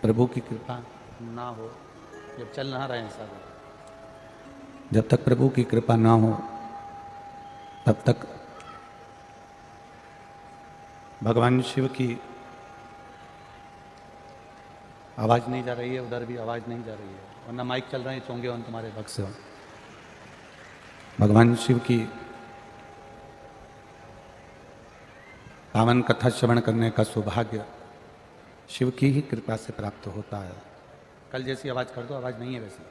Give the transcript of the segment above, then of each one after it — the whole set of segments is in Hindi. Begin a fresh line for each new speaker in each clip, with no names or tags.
प्रभु की कृपा ना हो, जब चल ना रहे हैं सब, जब तक प्रभु की कृपा ना हो तब तक भगवान शिव की आवाज़ नहीं जा रही है, उधर भी आवाज़ नहीं जा रही है, वरना माइक चल रहे हैं चोंगे और तुम्हारे भक्त से। भगवान शिव की पावन कथा श्रवण करने का सौभाग्य शिव की ही कृपा से प्राप्त होता है। कल जैसी आवाज़ कर दो, आवाज़ नहीं है वैसी।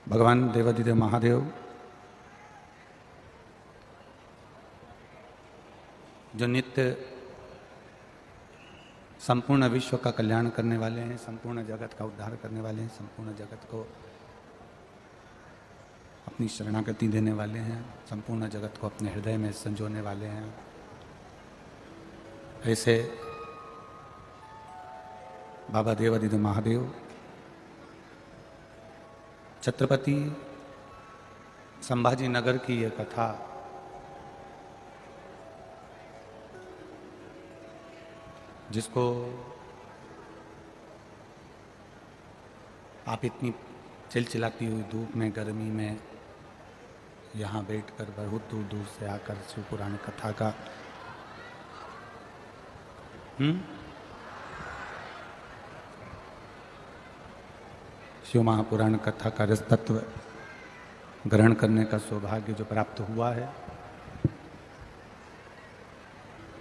भगवान देवाधिदेव महादेव जो नित्य संपूर्ण विश्व का कल्याण करने वाले हैं, संपूर्ण जगत का उद्धार करने वाले हैं, संपूर्ण जगत को अपनी शरणागति देने वाले हैं, संपूर्ण जगत को अपने हृदय में संजोने वाले हैं, ऐसे बाबा देवाधिदेव महादेव छत्रपति संभाजी नगर की यह कथा जिसको आप इतनी चिलचिलाती हुई धूप में, गर्मी में यहाँ बैठकर बहुत दूर दूर से आकर शिव पुराण कथा का शिव महापुराण कथा का रस तत्व ग्रहण करने का सौभाग्य जो प्राप्त हुआ है,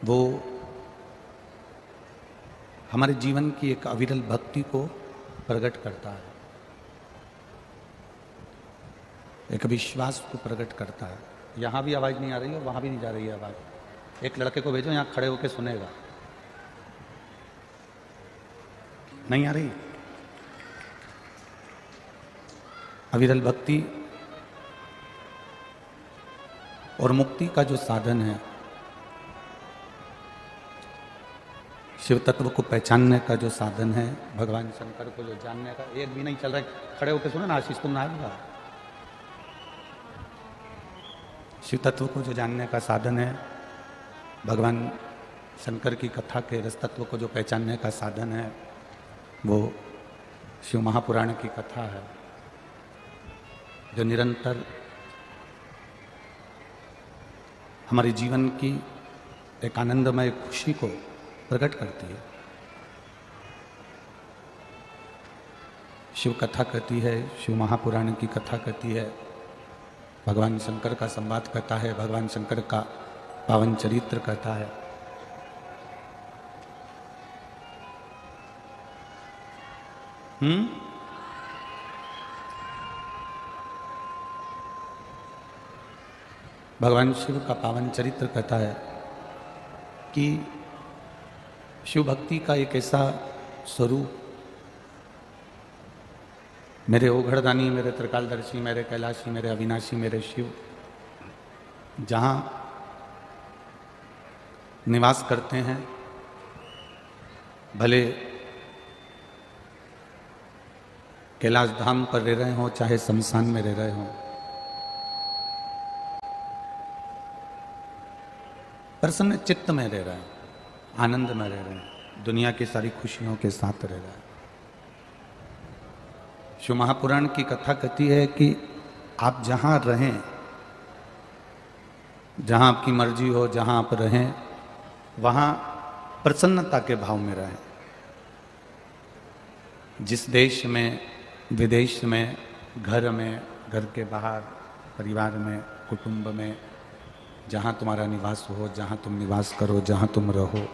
वो हमारे जीवन की एक अविरल भक्ति को प्रकट करता है, एक विश्वास को प्रकट करता है। यहाँ भी आवाज़ नहीं आ रही है, वहाँ भी नहीं जा रही है आवाज़। एक लड़के को भेजो, यहाँ खड़े होकर सुनेगा। नहीं आ रही। अविरल भक्ति और मुक्ति का जो साधन है, शिव तत्व को पहचानने का जो साधन है, भगवान शंकर को जो जानने का, एक भी नहीं चल रहा है। खड़े होकर सुनो ना आशीष, तुम ना आएगा। शिव तत्व को जो जानने का साधन है, भगवान शंकर की कथा के रस तत्व को जो पहचानने का साधन है, वो शिव महापुराण की कथा है, जो निरंतर हमारे जीवन की एक आनंदमय खुशी को प्रकट करती है। शिव कथा कहती है, शिव महापुराण की कथा कहती है, भगवान शंकर का संवाद कहता है, भगवान शंकर का पावन चरित्र कहता है। भगवान शिव का पावन चरित्र कहता है कि शिव भक्ति का एक ऐसा स्वरूप, मेरे ओघड़दानी, मेरे त्रिकालदर्शी, मेरे कैलाशी, मेरे अविनाशी, मेरे शिव जहाँ निवास करते हैं, भले कैलाश धाम पर रह रहे हों चाहे शमशान में रह रहे हों, प्रसन्न चित्त में रह रहे हैं, आनंद में रह रहे हैं, दुनिया की सारी खुशियों के साथ रह रहे हैं। शिव महापुराण की कथा कहती है कि आप जहाँ रहें, जहाँ आपकी मर्जी हो, जहाँ आप रहें, वहाँ प्रसन्नता के भाव में रहें। जिस देश में, विदेश में, घर में, घर के बाहर, परिवार में, कुटुंब में, जहाँ तुम्हारा निवास हो, जहाँ तुम निवास करो, जहाँ तुम रहो,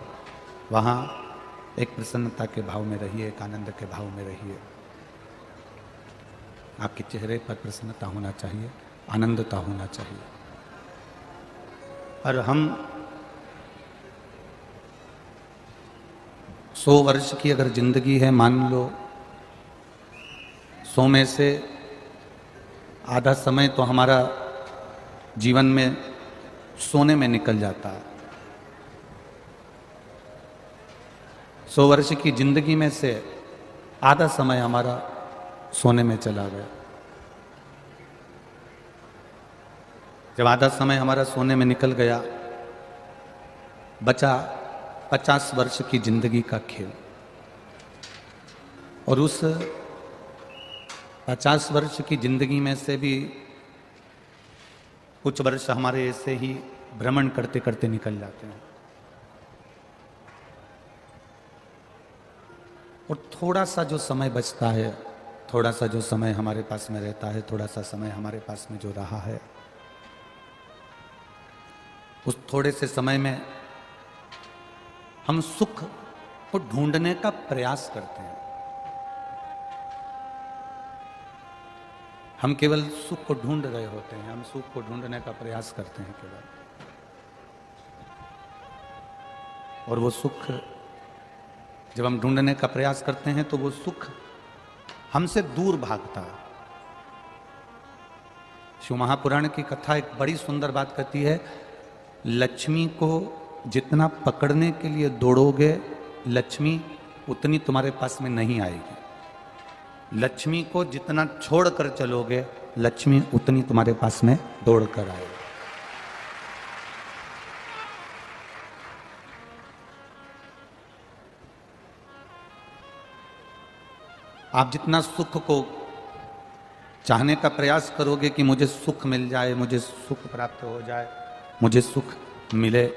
वहाँ एक प्रसन्नता के भाव में रहिए, एक आनंद के भाव में रहिए। आपके चेहरे पर प्रसन्नता होना चाहिए, आनंदता होना चाहिए। और हम 100 वर्ष की अगर जिंदगी है, मान लो 100 में से आधा समय तो हमारा जीवन में सोने में निकल जाता है। 100 वर्ष की जिंदगी में से आधा समय हमारा सोने में चला गया। जब आधा समय हमारा सोने में निकल गया, बचा 50 वर्ष की जिंदगी का खेल। और उस 50 वर्ष की जिंदगी में से भी कुछ वर्ष हमारे ऐसे ही भ्रमण करते करते निकल जाते हैं, और थोड़ा सा जो समय बचता है, थोड़ा सा जो समय हमारे पास में रहता है, थोड़ा सा समय हमारे पास में जो रहा है, उस थोड़े से समय में हम सुख को ढूंढने का प्रयास करते हैं। हम केवल सुख को ढूंढ रहे होते हैं, हम सुख को ढूंढने का प्रयास करते हैं केवल, और वो सुख जब हम ढूंढने का प्रयास करते हैं तो वो सुख हमसे दूर भागता है। शिव महापुराण की कथा एक बड़ी सुंदर बात कहती है, लक्ष्मी को जितना पकड़ने के लिए दौड़ोगे, लक्ष्मी उतनी तुम्हारे पास में नहीं आएगी। लक्ष्मी को जितना छोड़कर चलोगे, लक्ष्मी उतनी तुम्हारे पास में दौड़ कर आएगी। आप जितना सुख को चाहने का प्रयास करोगे कि मुझे सुख मिल जाए, मुझे सुख प्राप्त हो जाए, मुझे सुख मिले,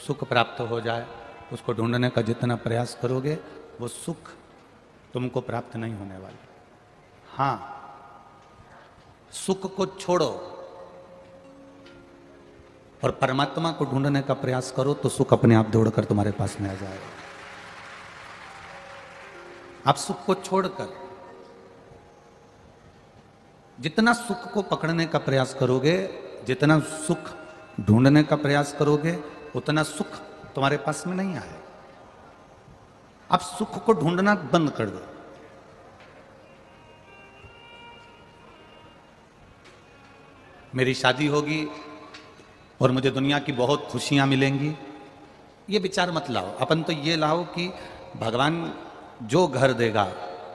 सुख प्राप्त हो जाए, उसको ढूंढने का जितना प्रयास करोगे, वो सुख तुमको प्राप्त नहीं होने वाला। हाँ, सुख को छोड़ो और परमात्मा को ढूंढने का प्रयास करो तो सुख अपने आप दौड़कर तुम्हारे पास में आ जाएगा। आप सुख को छोड़कर जितना सुख को पकड़ने का प्रयास करोगे, जितना सुख ढूंढने का प्रयास करोगे, उतना सुख तुम्हारे पास में नहीं आए। आप सुख को ढूंढना बंद कर दो। मेरी शादी होगी और मुझे दुनिया की बहुत खुशियां मिलेंगी, ये विचार मत लाओ। अपन तो ये लाओ कि भगवान जो घर देगा,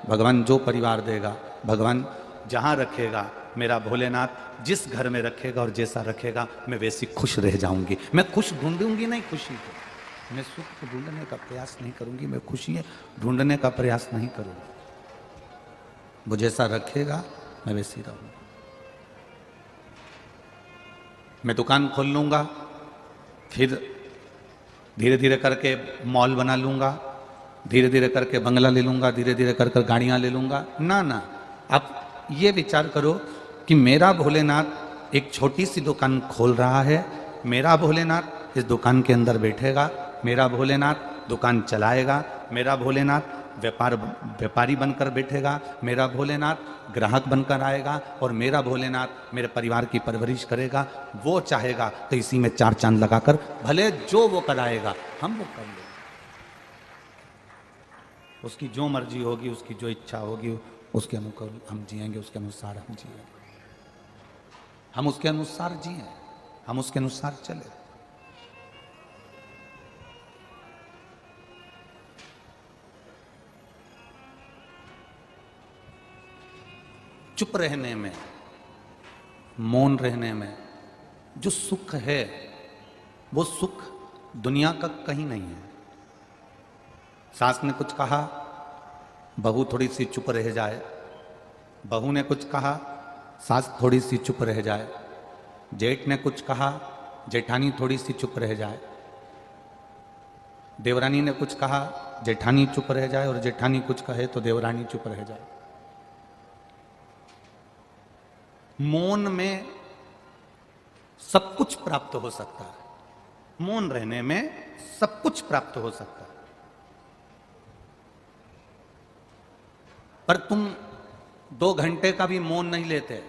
भगवान जो परिवार देगा, भगवान जहां रखेगा, मेरा भोलेनाथ जिस घर में रखेगा और जैसा रखेगा, मैं वैसी खुश रह जाऊंगी। मैं खुश ढूंढूंगी नहीं खुशी को, मैं सुख को ढूंढने का प्रयास नहीं करूंगी, मैं खुशी ढूंढने का प्रयास नहीं करूंगी। वो जैसा रखेगा मैं वैसी रहूंगी। मैं दुकान खोल लूंगा, फिर धीरे धीरे करके मॉल बना लूंगा, धीरे धीरे करके बंगला ले लूंगा, धीरे धीरे कर गाड़ियां ले लूंगा। ना ना, आप ये विचार करो कि मेरा भोलेनाथ एक छोटी सी दुकान खोल रहा है, मेरा भोलेनाथ इस दुकान के अंदर बैठेगा, मेरा भोलेनाथ दुकान चलाएगा, मेरा भोलेनाथ व्यापारी बनकर बैठेगा, मेरा भोलेनाथ ग्राहक बनकर आएगा, और मेरा भोलेनाथ मेरे परिवार की परवरिश करेगा। वो चाहेगा तो इसी में 4 चांद लगाकर भले जो वो कराएगा हम वो कर लेंगे। उसकी जो मर्जी होगी, उसकी जो इच्छा होगी, उसके अनुकूल हम जिएंगे, उसके अनुसार हम जिएंगे, हम उसके अनुसार जिए, हम उसके अनुसार चले। चुप रहने में, मौन रहने में जो सुख है, वो सुख दुनिया का कहीं नहीं है। सास ने कुछ कहा, बहू थोड़ी सी चुप रह जाए, बहू ने कुछ कहा, सास थोड़ी सी चुप रह जाए, जेठ ने कुछ कहा, जेठानी थोड़ी सी चुप रह जाए, देवरानी ने कुछ कहा, जेठानी चुप रह जाए, और जेठानी कुछ कहे तो देवरानी चुप रह जाए। मौन में सब कुछ प्राप्त हो सकता है, मौन रहने में सब कुछ प्राप्त हो सकता है। पर तुम 2 घंटे का भी मौन नहीं लेते,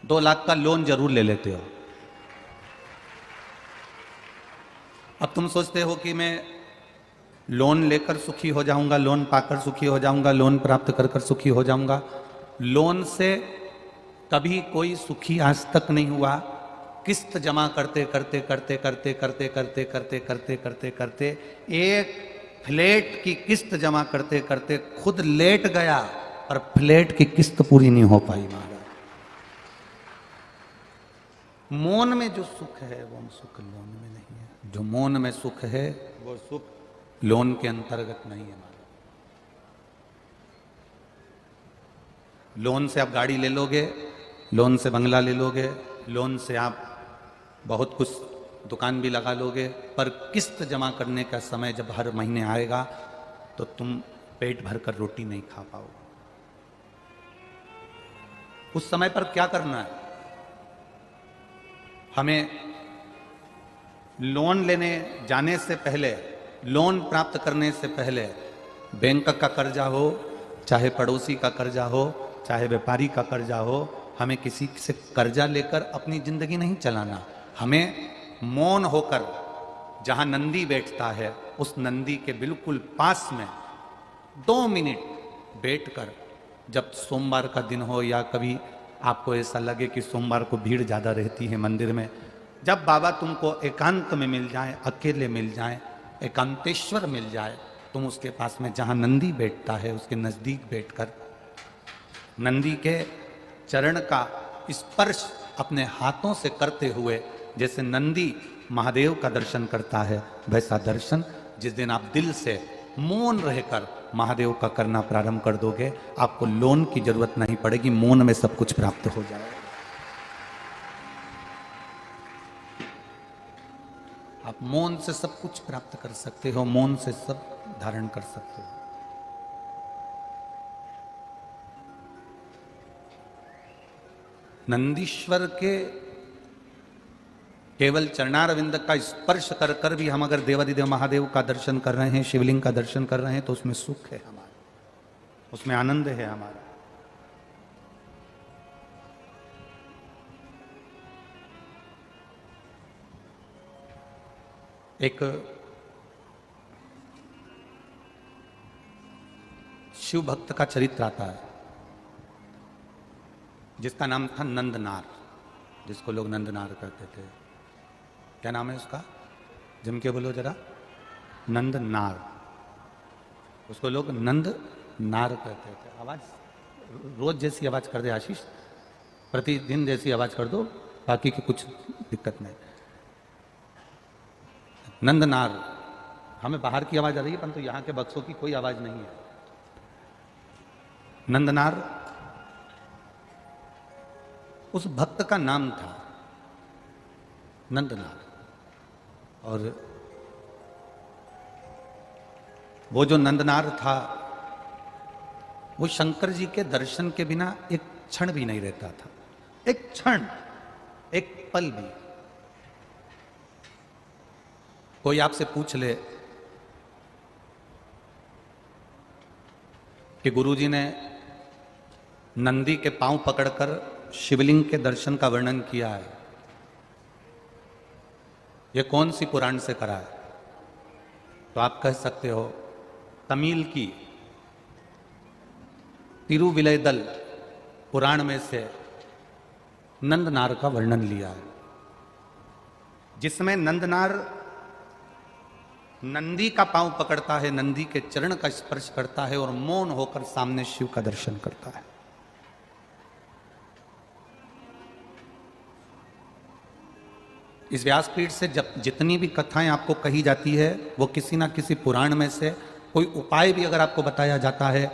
2 लाख का लोन जरूर ले लेते हो। अब तुम सोचते हो कि मैं लोन लेकर सुखी हो जाऊंगा, लोन पाकर सुखी हो जाऊंगा, लोन प्राप्त कर कर सुखी हो जाऊंगा। लोन से कभी कोई सुखी आज तक नहीं हुआ। किस्त जमा करते करते करते करते करते करते करते करते करते करते एक फ्लैट की किस्त जमा करते करते खुद लेट गया, पर फ्लैट की किस्त पूरी नहीं हो पाई। महाराज, मौन में जो सुख है वो सुख लोन में नहीं है। जो मौन में सुख है वो सुख लोन के अंतर्गत नहीं है। महाराज, लोन से आप गाड़ी ले लोगे, लोन से बंगला ले लोगे, लोन से आप बहुत कुछ दुकान भी लगा लोगे, पर किस्त जमा करने का समय जब हर महीने आएगा तो तुम पेट भरकर रोटी नहीं खा पाओगे। उस समय पर क्या करना है? हमें लोन लेने जाने से पहले, लोन प्राप्त करने से पहले बैंक का कर्जा हो, चाहे पड़ोसी का कर्जा हो, चाहे व्यापारी का कर्जा हो, हमें किसी से कर्जा लेकर अपनी जिंदगी नहीं चलाना। हमें मौन होकर, जहां नंदी बैठता है उस नंदी के बिल्कुल पास में 2 मिनट बैठकर, जब सोमवार का दिन हो या कभी आपको ऐसा लगे कि सोमवार को भीड़ ज़्यादा रहती है मंदिर में, जब बाबा तुमको एकांत में मिल जाए, अकेले मिल जाए, एकांतेश्वर मिल जाए, तुम उसके पास में जहाँ नंदी बैठता है उसके नज़दीक बैठकर नंदी के चरण का स्पर्श अपने हाथों से करते हुए, जैसे नंदी महादेव का दर्शन करता है, वैसा दर्शन जिस दिन आप दिल से मौन रहकर महादेव का करना प्रारंभ कर दोगे, आपको लोन की जरूरत नहीं पड़ेगी, मौन में सब कुछ प्राप्त हो जाएगा। आप मौन से सब कुछ प्राप्त कर सकते हो, मौन से सब धारण कर सकते हो। नंदीश्वर के केवल चरणारविंद का स्पर्श कर कर भी हम अगर देवादिदेव महादेव का दर्शन कर रहे हैं, शिवलिंग का दर्शन कर रहे हैं, तो उसमें सुख है हमारा, उसमें आनंद है हमारा। एक शिव भक्त का चरित्र आता है जिसका नाम था नंदनार, जिसको लोग नंदनार कहते थे। क्या नाम है उसका? जम के बोलो जरा। नंदनार। उसको लोग नंद नार कहते थे। आवाज रोज जैसी आवाज कर दे आशीष, प्रतिदिन जैसी आवाज कर दो, बाकी की कुछ दिक्कत नहीं। नंदनार, हमें बाहर की आवाज आ रही है परंतु यहां के बक्सों की कोई आवाज नहीं है। नंदनार उस भक्त का नाम था, नंदनार। और वो जो नंदनार था वो शंकर जी के दर्शन के बिना एक क्षण भी नहीं रहता था, एक क्षण, एक पल भी। कोई आपसे पूछ ले कि गुरुजी ने नंदी के पांव पकड़कर शिवलिंग के दर्शन का वर्णन किया है, ये कौन सी पुराण से करा है? तो आप कह सकते हो तमिल की तिरुविलयदल पुराण में से नंदनार का वर्णन लिया है, जिसमें नंदनार नंदी का पांव पकड़ता है, नंदी के चरण का स्पर्श करता है और मौन होकर सामने शिव का दर्शन करता है। इस व्यासपीठ से जब जितनी भी कथाएं आपको कही जाती है वो किसी ना किसी पुराण में से कोई उपाय भी अगर आपको बताया जाता है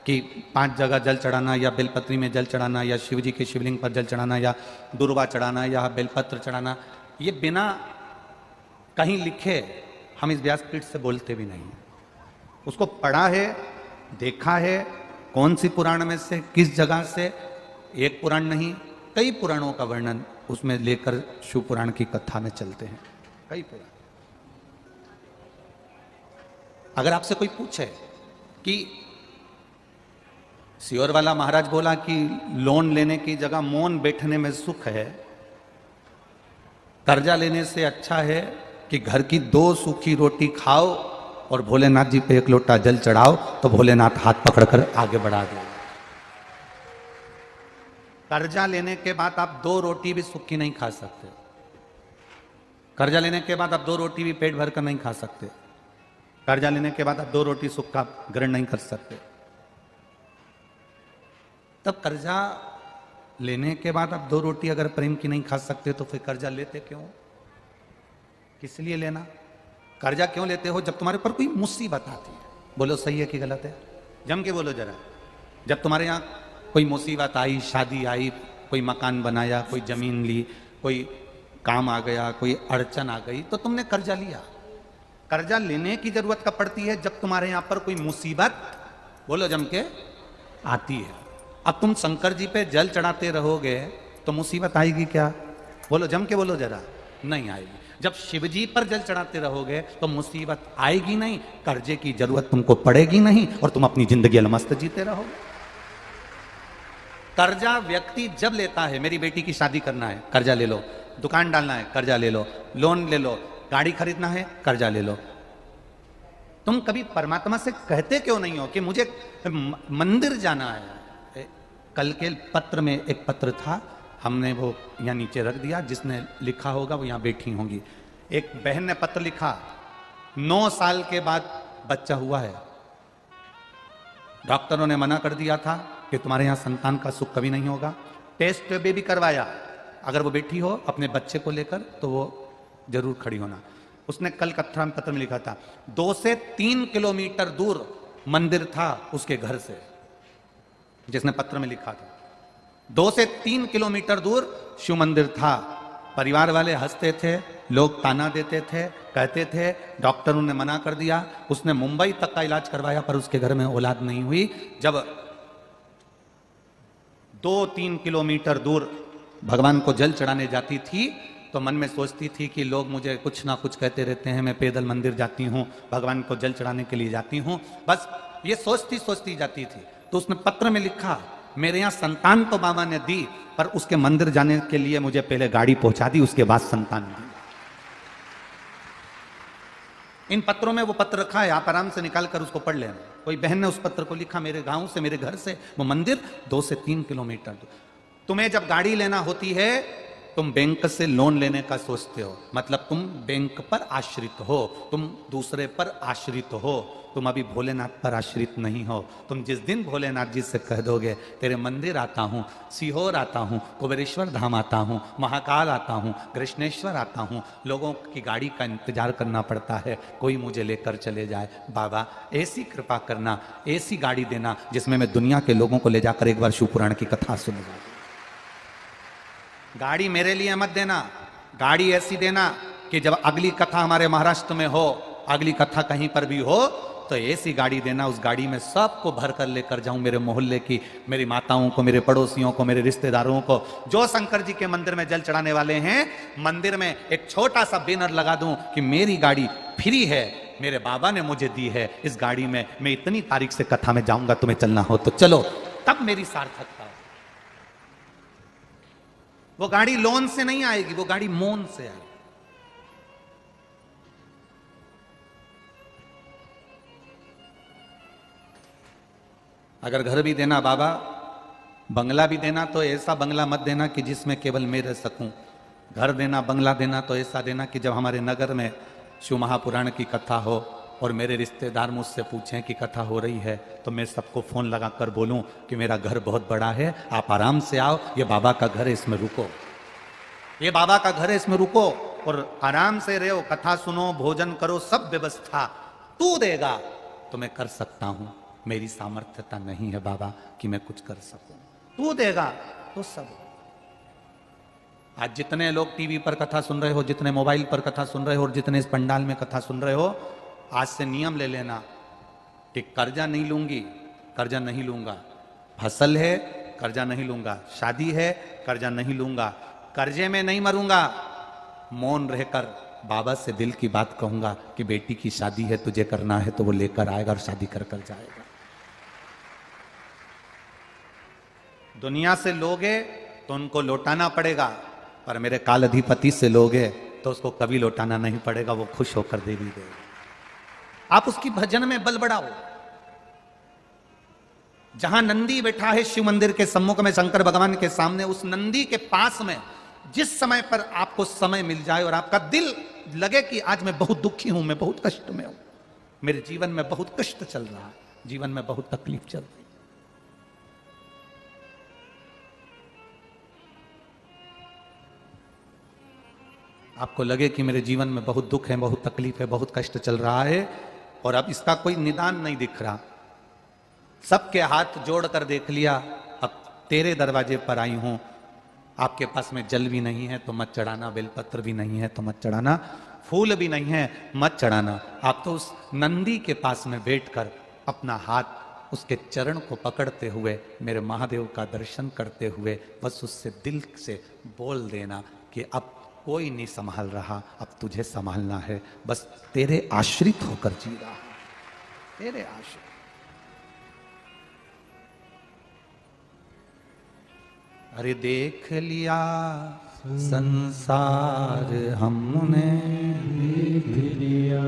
कि 5 जगह जल चढ़ाना या बेलपत्री में जल चढ़ाना या शिव जी के शिवलिंग पर जल चढ़ाना या दुर्वा चढ़ाना या बेलपत्र चढ़ाना, ये बिना कहीं लिखे हम इस व्यासपीठ से बोलते भी नहीं। उसको पढ़ा है, देखा है, कौन सी पुराण में से, किस जगह से, एक पुराण नहीं कई पुराणों का वर्णन उसमें लेकर शिव पुराण की कथा में चलते हैं, कई पुराण। अगर आपसे कोई पूछे कि सियोर वाला महाराज बोला कि लोन लेने की जगह मौन बैठने में सुख है, कर्जा लेने से अच्छा है कि घर की 2 सूखी रोटी खाओ और भोलेनाथ जी पे 1 लोटा जल चढ़ाओ, तो भोलेनाथ हाथ पकड़कर आगे बढ़ा देंगे। कर्जा लेने के बाद आप 2 रोटी भी सूखी नहीं खा सकते। कर्जा लेने के बाद आप 2 रोटी भी पेट भरकर नहीं खा सकते। कर्जा लेने के बाद आप 2 रोटी सूखा ग्रहण नहीं कर सकते। तब कर्जा लेने के बाद आप 2 रोटी अगर प्रेम की नहीं खा सकते तो फिर कर्जा लेते क्यों? किस लिए लेना? कर्जा क्यों लेते हो? जब तुम्हारे पर कोई मुसीबत आती है। बोलो सही है कि गलत है? जम के बोलो जरा। जब तुम्हारे यहाँ कोई मुसीबत आई, शादी आई, कोई मकान बनाया, कोई जमीन ली, कोई काम आ गया, कोई अड़चन आ गई, तो तुमने कर्जा लिया। कर्जा लेने की जरूरत कब पड़ती है? जब तुम्हारे यहां पर कोई मुसीबत, बोलो जम के, आती है। अब तुम शंकर जी पे जल चढ़ाते रहोगे तो मुसीबत आएगी क्या? बोलो जम के, बोलो जरा, नहीं आएगी। जब शिव जी पर जल चढ़ाते रहोगे तो मुसीबत आएगी नहीं, कर्जे की जरूरत तुमको पड़ेगी नहीं, और तुम अपनी जिंदगी अलमस्त जीते रहोगे। कर्जा व्यक्ति जब लेता है, मेरी बेटी की शादी करना है, कर्जा ले लो, दुकान डालना है, कर्जा ले लो, लोन ले लो, गाड़ी खरीदना है, कर्जा ले लो। तुम कभी परमात्मा से कहते क्यों नहीं हो कि मुझे मंदिर जाना है? कल के पत्र में एक पत्र था, हमने वो यहाँ नीचे रख दिया, जिसने लिखा होगा वो यहाँ बैठी होंगी। एक बहन ने पत्र लिखा, 9 साल के बाद बच्चा हुआ है, डॉक्टरों ने मना कर दिया था कि तुम्हारे यहाँ संतान का सुख कभी नहीं होगा। टेस्ट बेबी करवाया, अगर वो बैठी हो अपने बच्चे को लेकर तो वो जरूर खड़ी होना। उसने कल कथा में पत्र में लिखा था, 2 से 3 किलोमीटर दूर मंदिर था उसके घर से, जिसने पत्र में लिखा था 2 से 3 किलोमीटर दूर शिव मंदिर था। परिवार वाले हंसते थे, लोग ताना देते थे, कहते थे डॉक्टरों ने मना कर दिया। उसने मुंबई तक का इलाज करवाया पर उसके घर में औलाद नहीं हुई। जब 2-3 किलोमीटर दूर भगवान को जल चढ़ाने जाती थी तो मन में सोचती थी कि लोग मुझे कुछ ना कुछ कहते रहते हैं, मैं पैदल मंदिर जाती हूँ, भगवान को जल चढ़ाने के लिए जाती हूँ, बस ये सोचती सोचती जाती थी। तो उसने पत्र में लिखा, मेरे यहाँ संतान तो बाबा ने दी, पर उसके मंदिर जाने के लिए मुझे पहले गाड़ी पहुंचा दी, उसके बाद संतान दी। इन पत्रों में वो पत्र रखा है, आप आराम से निकाल कर उसको पढ़ लेना। कोई बहन ने उस पत्र को लिखा, मेरे गांव से, मेरे घर से वो मंदिर 2 से 3 किलोमीटर दूर। तुम्हें जब गाड़ी लेना होती है तुम बैंक से लोन लेने का सोचते हो, मतलब तुम बैंक पर आश्रित हो, तुम दूसरे पर आश्रित हो, तुम अभी भोलेनाथ पर आश्रित नहीं हो। तुम जिस दिन भोलेनाथ जी से कह दोगे तेरे मंदिर आता हूँ, सीहोर आता हूँ, कुबेरेश्वर धाम आता हूँ, महाकाल आता हूँ, कृष्णेश्वर आता हूँ, लोगों की गाड़ी का इंतजार करना पड़ता है, कोई मुझे लेकर चले जाए। बाबा ऐसी कृपा करना, ऐसी गाड़ी देना जिसमें मैं दुनिया के लोगों को ले जाकर एक बार शिव पुराण की कथा सुन जाऊँ। गाड़ी मेरे लिए मत देना, गाड़ी ऐसी देना कि जब अगली कथा हमारे महाराष्ट्र में हो, अगली कथा कहीं पर भी हो, तो ऐसी गाड़ी देना, उस गाड़ी में सबको भर कर लेकर जाऊं, मेरे मोहल्ले की, मेरी माताओं को, मेरे पड़ोसियों को, मेरे रिश्तेदारों को, जो शंकर जी के मंदिर में जल चढ़ाने वाले हैं, मंदिर में एक छोटा सा बैनर लगा दूं कि मेरी गाड़ी फ्री है, मेरे बाबा ने मुझे दी है, इस गाड़ी में मैं इतनी तारीख से कथा में जाऊंगा, तुम्हें चलना हो तो चलो, तब मेरी सार्थकता। वो गाड़ी लोन से नहीं आएगी, वो गाड़ी मौन से आएगी। अगर घर भी देना बाबा, बंगला भी देना, तो ऐसा बंगला मत देना कि जिसमें केवल मैं रह सकूं। घर देना, बंगला देना तो ऐसा देना कि जब हमारे नगर में शिव महापुराण की कथा हो और मेरे रिश्तेदार मुझसे पूछें कि कथा हो रही है, तो मैं सबको फोन लगाकर बोलूं कि मेरा घर बहुत बड़ा है, आप आराम से आओ, ये बाबा का घर है, इसमें रुको, ये बाबा का घर है, इसमें रुको और आराम से रहो, कथा सुनो, भोजन करो, सब व्यवस्था तू देगा तो मैं कर सकता हूं। मेरी सामर्थ्यता नहीं है बाबा कि मैं कुछ कर सकूं, तू देगा तो सब। आज जितने लोग टीवी पर कथा सुन रहे हो, जितने मोबाइल पर कथा सुन रहे हो और जितने इस पंडाल में कथा सुन रहे हो, आज से नियम ले लेना कि कर्जा नहीं लूंगी, कर्जा नहीं लूंगा, फसल है कर्जा नहीं लूंगा, शादी है कर्जा नहीं लूंगा, कर्जे में नहीं मरूंगा, मौन रहकर बाबा से दिल की बात कहूंगा कि बेटी की शादी है, तुझे करना है तो वो लेकर आएगा और शादी कर कर जाएगा। दुनिया से लोगे तो उनको लौटाना पड़ेगा, पर मेरे काल अधिपति से लोगे तो उसको कभी लौटाना नहीं पड़ेगा, वो खुश होकर दे भी देगा। आप उसकी भजन में बल बढ़ाओ। जहां नंदी बैठा है शिव मंदिर के सम्मुख में, शंकर भगवान के सामने, उस नंदी के पास में जिस समय पर आपको समय मिल जाए और आपका दिल लगे कि आज मैं बहुत दुखी हूं, मैं बहुत कष्ट में हूं, मेरे जीवन में बहुत कष्ट चल रहा है, जीवन में बहुत तकलीफ चल रही, आपको लगे कि मेरे जीवन में बहुत दुख है, बहुत तकलीफ है, बहुत कष्ट चल रहा है और अब इसका कोई निदान नहीं दिख रहा, सबके हाथ जोड़कर देख लिया, अब तेरे दरवाजे पर आई हूं, आपके पास में जल भी नहीं है तो मत चढ़ाना, बेलपत्र भी नहीं है तो मत चढ़ाना, फूल भी नहीं है मत चढ़ाना। आप तो उस नंदी के पास में बैठकर अपना हाथ उसके चरण को पकड़ते हुए मेरे महादेव का दर्शन करते हुए बस उससे दिल से बोल देना कि अब कोई नहीं संभाल रहा, अब तुझे संभालना है, बस तेरे आश्रित होकर जी रहा, तेरे आश्रित। अरे देख लिया संसार हमने, देख लिया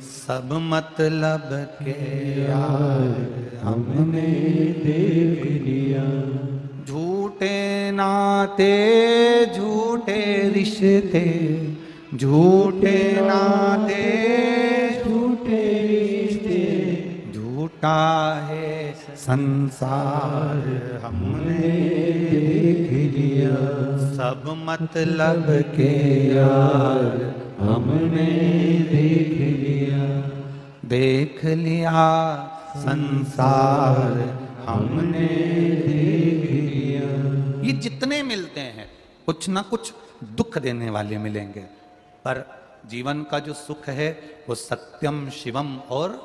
सब मतलब के यार हमने देख लिया, झूठे नाते झूठे रिश्ते, झूठे नाते झूठे रिश्ते, झूठा है संसार हमने देख लिया, सब मतलब के यार हमने देख लिया, देख लिया संसार हमने देख लिया। ये जितने मिलते हैं कुछ ना कुछ दुख देने वाले मिलेंगे, पर जीवन का जो सुख है वो सत्यम शिवम और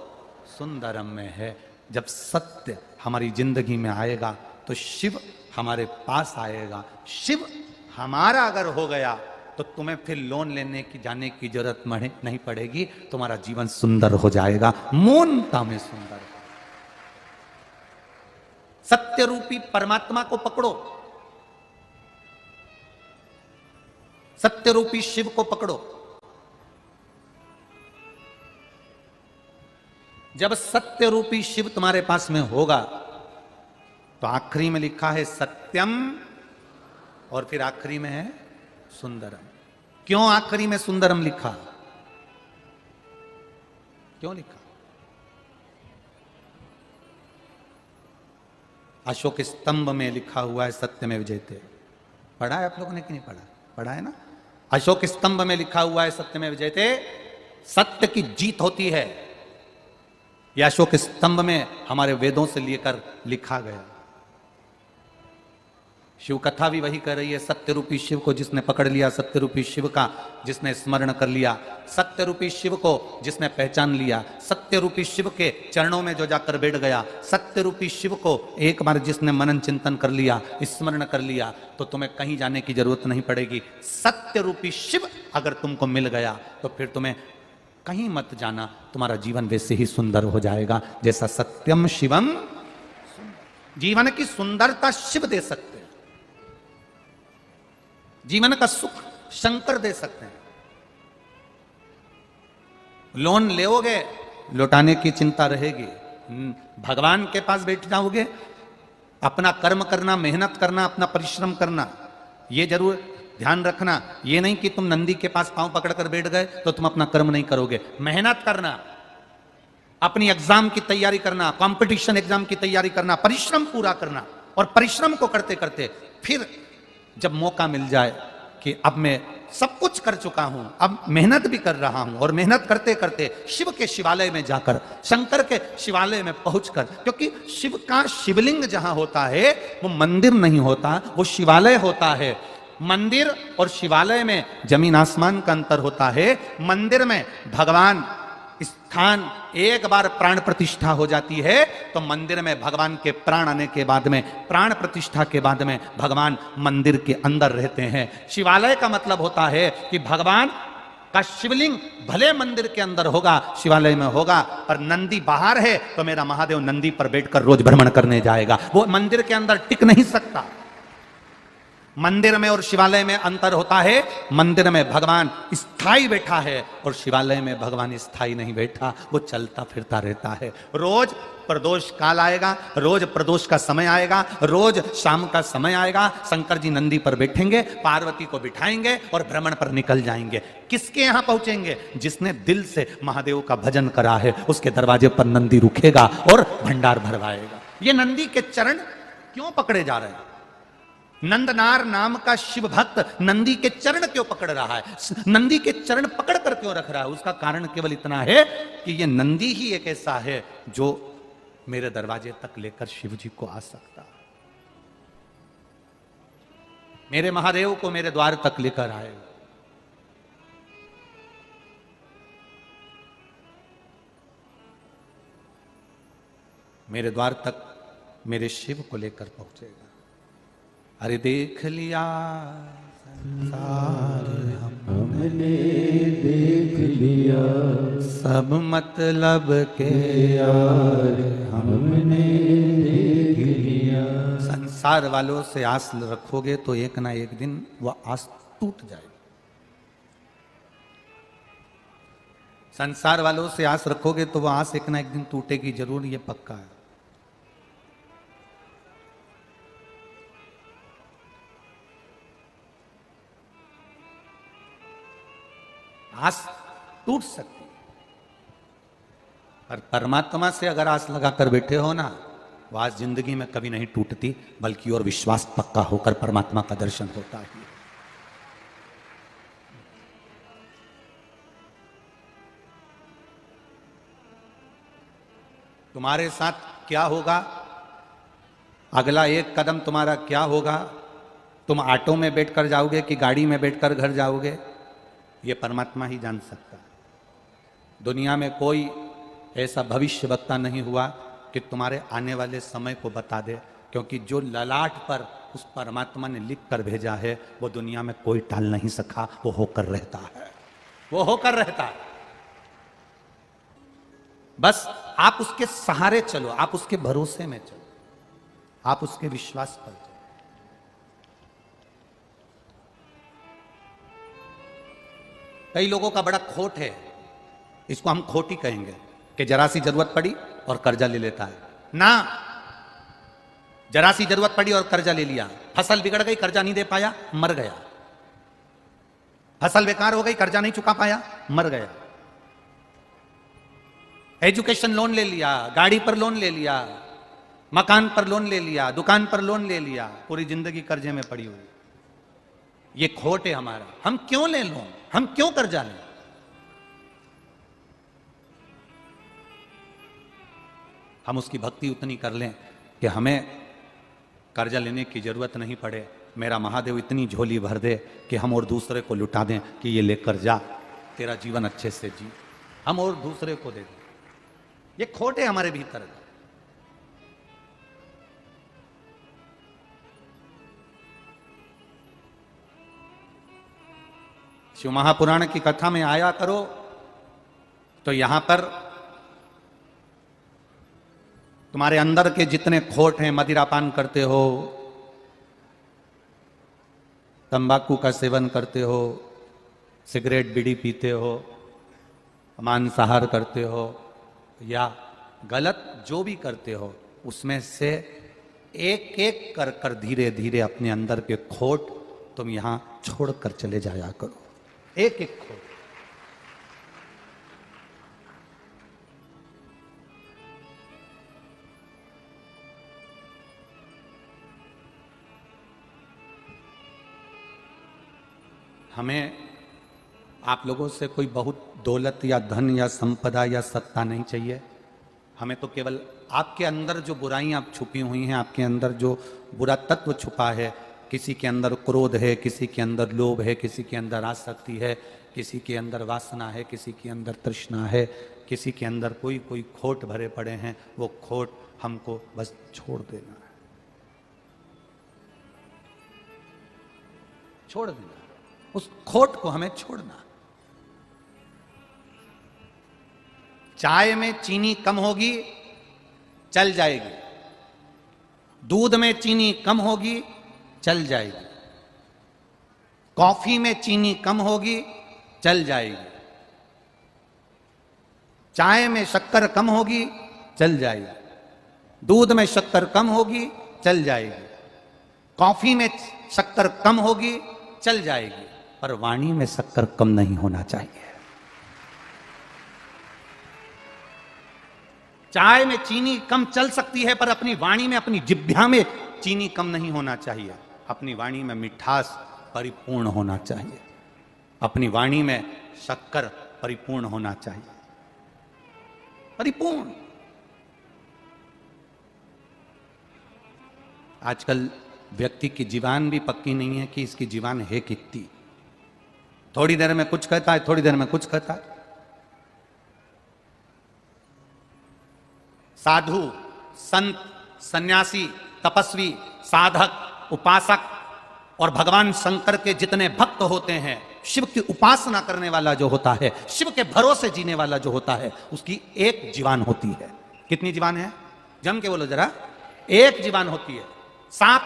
सुंदरम में है। जब सत्य हमारी जिंदगी में आएगा तो शिव हमारे पास आएगा। शिव हमारा अगर हो गया तो तुम्हें फिर लोन लेने की जाने की जरूरत नहीं पड़ेगी, तुम्हारा जीवन सुंदर हो जाएगा, मौनता में सुंदर। सत्य रूपी परमात्मा को पकड़ो, सत्य रूपी शिव को पकड़ो। जब सत्य रूपी शिव तुम्हारे पास में होगा तो आखिरी में लिखा है सत्यम और फिर आखिरी में है सुंदरम। क्यों आखिरी में सुंदरम लिखा? क्यों लिखा? अशोक स्तंभ में लिखा हुआ है सत्यमेव जयते। पढ़ा है आप लोगों ने कि नहीं पढ़ा? पढ़ा है ना? अशोक स्तंभ में लिखा हुआ है सत्यमेव जयते, सत्य की जीत होती है। यह अशोक स्तंभ में हमारे वेदों से लेकर लिखा गया। शिव कथा भी वही कर रही है, सत्य रूपी शिव को जिसने पकड़ लिया, सत्य रूपी शिव का जिसने स्मरण कर लिया, सत्य रूपी शिव को जिसने पहचान लिया, सत्य रूपी शिव के चरणों में जो जाकर बैठ गया, सत्य रूपी शिव को एक बार जिसने मनन चिंतन कर लिया, स्मरण कर लिया, तो तुम्हें कहीं जाने की जरूरत नहीं पड़ेगी। सत्य रूपी शिव अगर तुमको मिल गया तो फिर तुम्हें कहीं मत जाना, तुम्हारा जीवन वैसे ही सुंदर हो जाएगा जैसा सत्यम शिवम। जीवन की सुंदरता शिव दे सकते हैं, जीवन का सुख शंकर दे सकते हैं। लोन लेओगे, लौटाने की चिंता रहेगी। भगवान के पास बैठ जाओगे, अपना कर्म करना, मेहनत करना, अपना परिश्रम करना, ये जरूर ध्यान रखना। ये नहीं कि तुम नंदी के पास पांव पकड़कर बैठ गए तो तुम अपना कर्म नहीं करोगे। मेहनत करना, अपनी एग्जाम की तैयारी करना, कंपटीशन एग्जाम की तैयारी करना, परिश्रम पूरा करना, और परिश्रम को करते करते फिर जब मौका मिल जाए कि अब मैं सब कुछ कर चुका हूं, अब मेहनत भी कर रहा हूं, और मेहनत करते करते शिव के शिवालय में जाकर, शंकर के शिवालय में पहुंचकर, क्योंकि शिव का शिवलिंग जहां होता है वो मंदिर नहीं होता, वो शिवालय होता है। मंदिर और शिवालय में जमीन आसमान का अंतर होता है। मंदिर में भगवान स्थान एक बार प्राण प्रतिष्ठा हो जाती है तो मंदिर में भगवान के प्राण आने के बाद में, प्राण प्रतिष्ठा के बाद में भगवान मंदिर के अंदर रहते हैं। शिवालय का मतलब होता है कि भगवान का शिवलिंग भले मंदिर के अंदर होगा, शिवालय में होगा, पर नंदी बाहर है तो मेरा महादेव नंदी पर बैठकर रोज भ्रमण करने जाएगा, वो मंदिर के अंदर टिक नहीं सकता। मंदिर में और शिवालय में अंतर होता है। मंदिर में भगवान स्थायी बैठा है और शिवालय में भगवान स्थायी नहीं बैठा, वो चलता फिरता रहता है। रोज प्रदोष काल आएगा, रोज प्रदोष का समय आएगा, रोज शाम का समय आएगा, शंकर जी नंदी पर बैठेंगे, पार्वती को बिठाएंगे और भ्रमण पर निकल जाएंगे। किसके यहां पहुंचेंगे? जिसने दिल से महादेव का भजन करा है, उसके दरवाजे पर नंदी रुकेगा और भंडार भरवाएगा। ये नंदी के चरण क्यों पकड़े जा रहे हैं? नंदनार नाम का शिव भक्त नंदी के चरण क्यों पकड़ रहा है? नंदी के चरण पकड़ कर क्यों रख रहा है? उसका कारण केवल इतना है कि ये नंदी ही एक ऐसा है जो मेरे दरवाजे तक लेकर शिव जी को आ सकता है। मेरे महादेव को मेरे द्वार तक लेकर आए। मेरे द्वार तक मेरे शिव को लेकर पहुंचेगा। अरे देख लिया संसार
हमने देख लिया,
सब मतलब के
यार हमने देख लिया।
संसार वालों से आस रखोगे तो एक ना एक दिन वह आस टूट जाएगी। संसार वालों से आस रखोगे तो वह आस एक ना एक दिन टूटेगी जरूर, ये पक्का है। आस टूट सकती है, पर परमात्मा से अगर आस लगाकर बैठे हो ना, वो आस जिंदगी में कभी नहीं टूटती, बल्कि और विश्वास पक्का होकर परमात्मा का दर्शन होता है। तुम्हारे साथ क्या होगा, अगला एक कदम तुम्हारा क्या होगा, तुम ऑटो में बैठकर जाओगे कि गाड़ी में बैठकर घर जाओगे, ये परमात्मा ही जान सकता है। दुनिया में कोई ऐसा भविष्य वक्ता नहीं हुआ कि तुम्हारे आने वाले समय को बता दे, क्योंकि जो ललाट पर उस परमात्मा ने लिख कर भेजा है वो दुनिया में कोई टाल नहीं सका, वो होकर रहता है, वो होकर रहता है। बस आप उसके सहारे चलो, आप उसके भरोसे में चलो, आप उसके विश्वास पर चलो। कई लोगों का बड़ा खोट है, इसको हम खोट ही कहेंगे, कि जरा सी जरूरत पड़ी और कर्जा ले लेता है ना। जरा सी जरूरत पड़ी और कर्जा ले लिया, फसल बिगड़ गई, कर्जा नहीं दे पाया, मर गया। फसल बेकार हो गई, कर्जा नहीं चुका पाया, मर गया। एजुकेशन लोन ले लिया, गाड़ी पर लोन ले लिया, मकान पर लोन ले लिया, दुकान पर लोन ले लिया, पूरी जिंदगी कर्जे में पड़ी हुई। ये खोट है हमारा। हम क्यों ले लोन, हम क्यों कर्जा लें? हम उसकी भक्ति उतनी कर लें कि हमें कर्जा लेने की जरूरत नहीं पड़े। मेरा महादेव इतनी झोली भर दे कि हम और दूसरे को लुटा दें कि ये लेकर जा, तेरा जीवन अच्छे से जी, हम और दूसरे को दे दें। ये खोट है हमारे भीतर। शिव महापुराण की कथा में आया करो तो यहां पर तुम्हारे अंदर के जितने खोट हैं, मदिरापान करते हो, तंबाकू का सेवन करते हो, सिगरेट बीड़ी पीते हो, मांसाहार करते हो, या गलत जो भी करते हो, उसमें से एक एक कर कर धीरे धीरे अपने अंदर के खोट तुम यहां छोड़कर चले जाया करो, एक एक खोट। हमें आप लोगों से कोई बहुत दौलत या धन या संपदा या सत्ता नहीं चाहिए। हमें तो केवल आपके अंदर जो बुराइयां छुपी हुई हैं, आपके अंदर जो बुरा तत्व छुपा है, किसी के अंदर क्रोध है, किसी के अंदर लोभ है, किसी के अंदर आसक्ति है, किसी के अंदर वासना है, किसी के अंदर तृष्णा है, किसी के अंदर कोई कोई खोट भरे पड़े हैं, वो खोट हमको बस छोड़ देना है, छोड़ देना। उस खोट को हमें छोड़ना। चाय में चीनी कम होगी, चल जाएगी। दूध में चीनी कम होगी, चल जाएगी। कॉफी में चीनी कम होगी, चल जाएगी। चाय में शक्कर कम होगी, चल जाएगी। दूध में शक्कर कम होगी, चल जाएगी। कॉफी में शक्कर कम होगी, चल जाएगी। पर वाणी में शक्कर कम नहीं होना चाहिए। चाय में चीनी कम चल सकती है, पर अपनी वाणी में, अपनी जिह्वा में चीनी कम नहीं होना चाहिए। अपनी वाणी में मिठास परिपूर्ण होना चाहिए। अपनी वाणी में शक्कर परिपूर्ण होना चाहिए, परिपूर्ण। आजकल व्यक्ति की जीवान भी पक्की नहीं है कि इसकी जीवान है कितनी। थोड़ी देर में कुछ कहता है, थोड़ी देर में कुछ कहता है। साधु, संत, सन्यासी, तपस्वी, साधक, उपासक और भगवान शंकर के जितने भक्त होते हैं, शिव की उपासना करने वाला जो होता है, शिव के भरोसे जीने वाला जो होता है, उसकी एक जीवान होती है। कितनी जीवान है? जम के बोलो जरा। एक जीवान होती है। सांप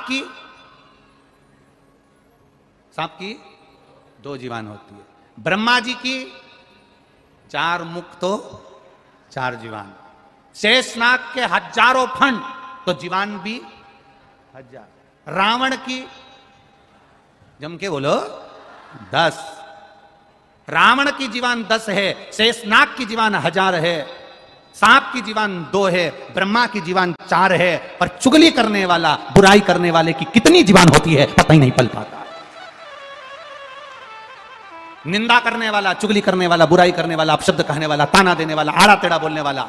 की 2 जीवान होती है। ब्रह्मा जी की 4 मुख तो 4 जीवान। शेषनाग के हजारों फंड तो जीवान भी 1000। रावण की जम के बोलो 10। रावण की जीवान 10 है, शेषनाग की जीवान 1000 है, सांप की जीवान 2 है, ब्रह्मा की जीवान 4 है। पर चुगली करने वाला, बुराई करने वाले की कितनी जीवान होती है पता ही नहीं पल पाता। निंदा करने वाला, चुगली करने वाला, बुराई करने वाला, अपशब्द कहने वाला, ताना देने वाला, आड़ा टेढ़ा बोलने वाला,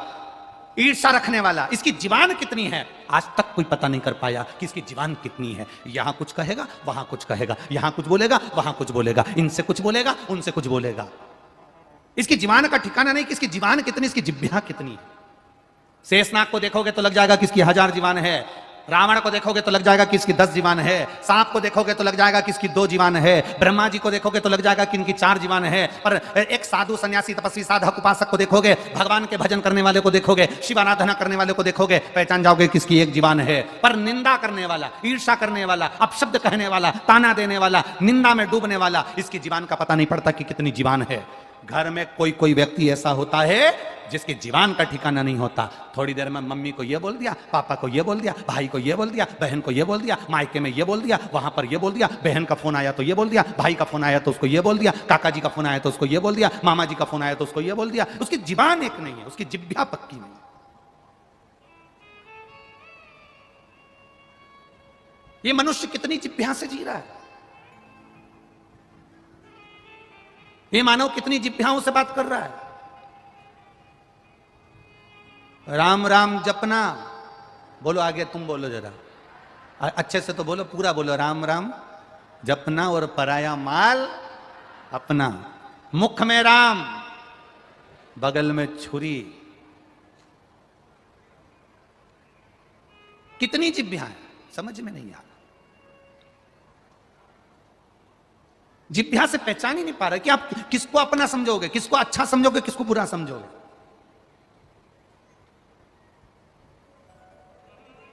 ईर्ष्या रखने वाला, इसकी जीवान कितनी है आज तक कोई पता नहीं कर पाया कि इसकी जीवान कितनी है। यहां कुछ कहेगा, वहां कुछ कहेगा, यहां कुछ बोलेगा, वहां कुछ बोलेगा, इनसे कुछ बोलेगा, उनसे कुछ बोलेगा। इसकी जीवान का ठिकाना नहीं कि इसकी जीवान कितनी, इसकी जिह्वा कितनी। शेषनाग को देखोगे तो लग जाएगा कि इसकी 1000 जीवान है, रावण को देखोगे तो लग जाएगा कि इसकी 10 जीवान है, सांप को देखोगे तो लग जाएगा कि इसकी 2 जीवान है, ब्रह्मा जी को देखोगे तो लग जाएगा कि इनकी 4 जीवान है। पर एक साधु, सन्यासी, तपस्वी, साधक, उपासक को देखोगे, भगवान के भजन करने वाले को देखोगे, शिव आराधना करने वाले को देखोगे, पहचान जाओगे कि इसकी 1 जीवान है। पर निंदा करने वाला, ईर्ष्या करने वाला, अपशब्द कहने वाला, ताना देने वाला, निंदा में डूबने वाला, इसकी जीवान का पता नहीं पड़ता कि कितनी जीवान है। घर में कोई कोई व्यक्ति ऐसा होता है जिसकी जीवान का ठिकाना नहीं होता। थोड़ी देर में मम्मी को ये बोल दिया, पापा को ये बोल दिया, भाई को ये बोल दिया, बहन को ये बोल दिया, मायके में ये बोल दिया, वहां पर ये बोल दिया, बहन का फोन आया तो ये बोल दिया, भाई का फोन आया तो उसको ये बोल दिया, काका जी का फोन आया तो उसको ये बोल दिया, मामा जी का फोन आया तो उसको ये बोल दिया। उसकी जीवान एक नहीं है, उसकी जिह्वा पक्की नहीं है। ये मनुष्य कितनी जिह्वा से जी रहा है? ये मानव कितनी जिह्वाओं से बात कर रहा है? राम राम जपना बोलो, आगे तुम बोलो जरा अच्छे से तो बोलो, पूरा बोलो। राम राम जपना और पराया माल अपना। मुख में राम, बगल में छुरी। कितनी जिह्वा है समझ में नहीं आ रहा। जिह्वा से पहचान ही नहीं पा रहे कि आप किसको अपना समझोगे, किसको अच्छा समझोगे, किसको बुरा समझोगे।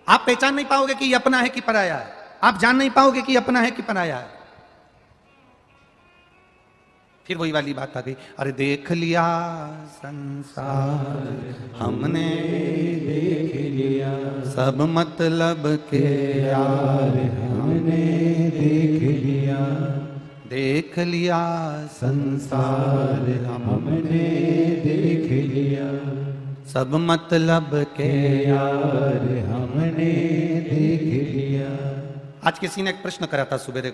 आप पहचान नहीं पाओगे कि ये अपना है कि पराया है। आप जान नहीं पाओगे कि ये अपना है कि पराया है। फिर वही वाली बात आ गई, अरे देख लिया संसार हमने,
देख लिया
सब मतलब के
यार हमने, देख लिया
देख लिया
संसार हमने, देख लिया
सब मतलब के
यार हमने, देख लिया।
आज किसी ने एक प्रश्न करा था, सुबह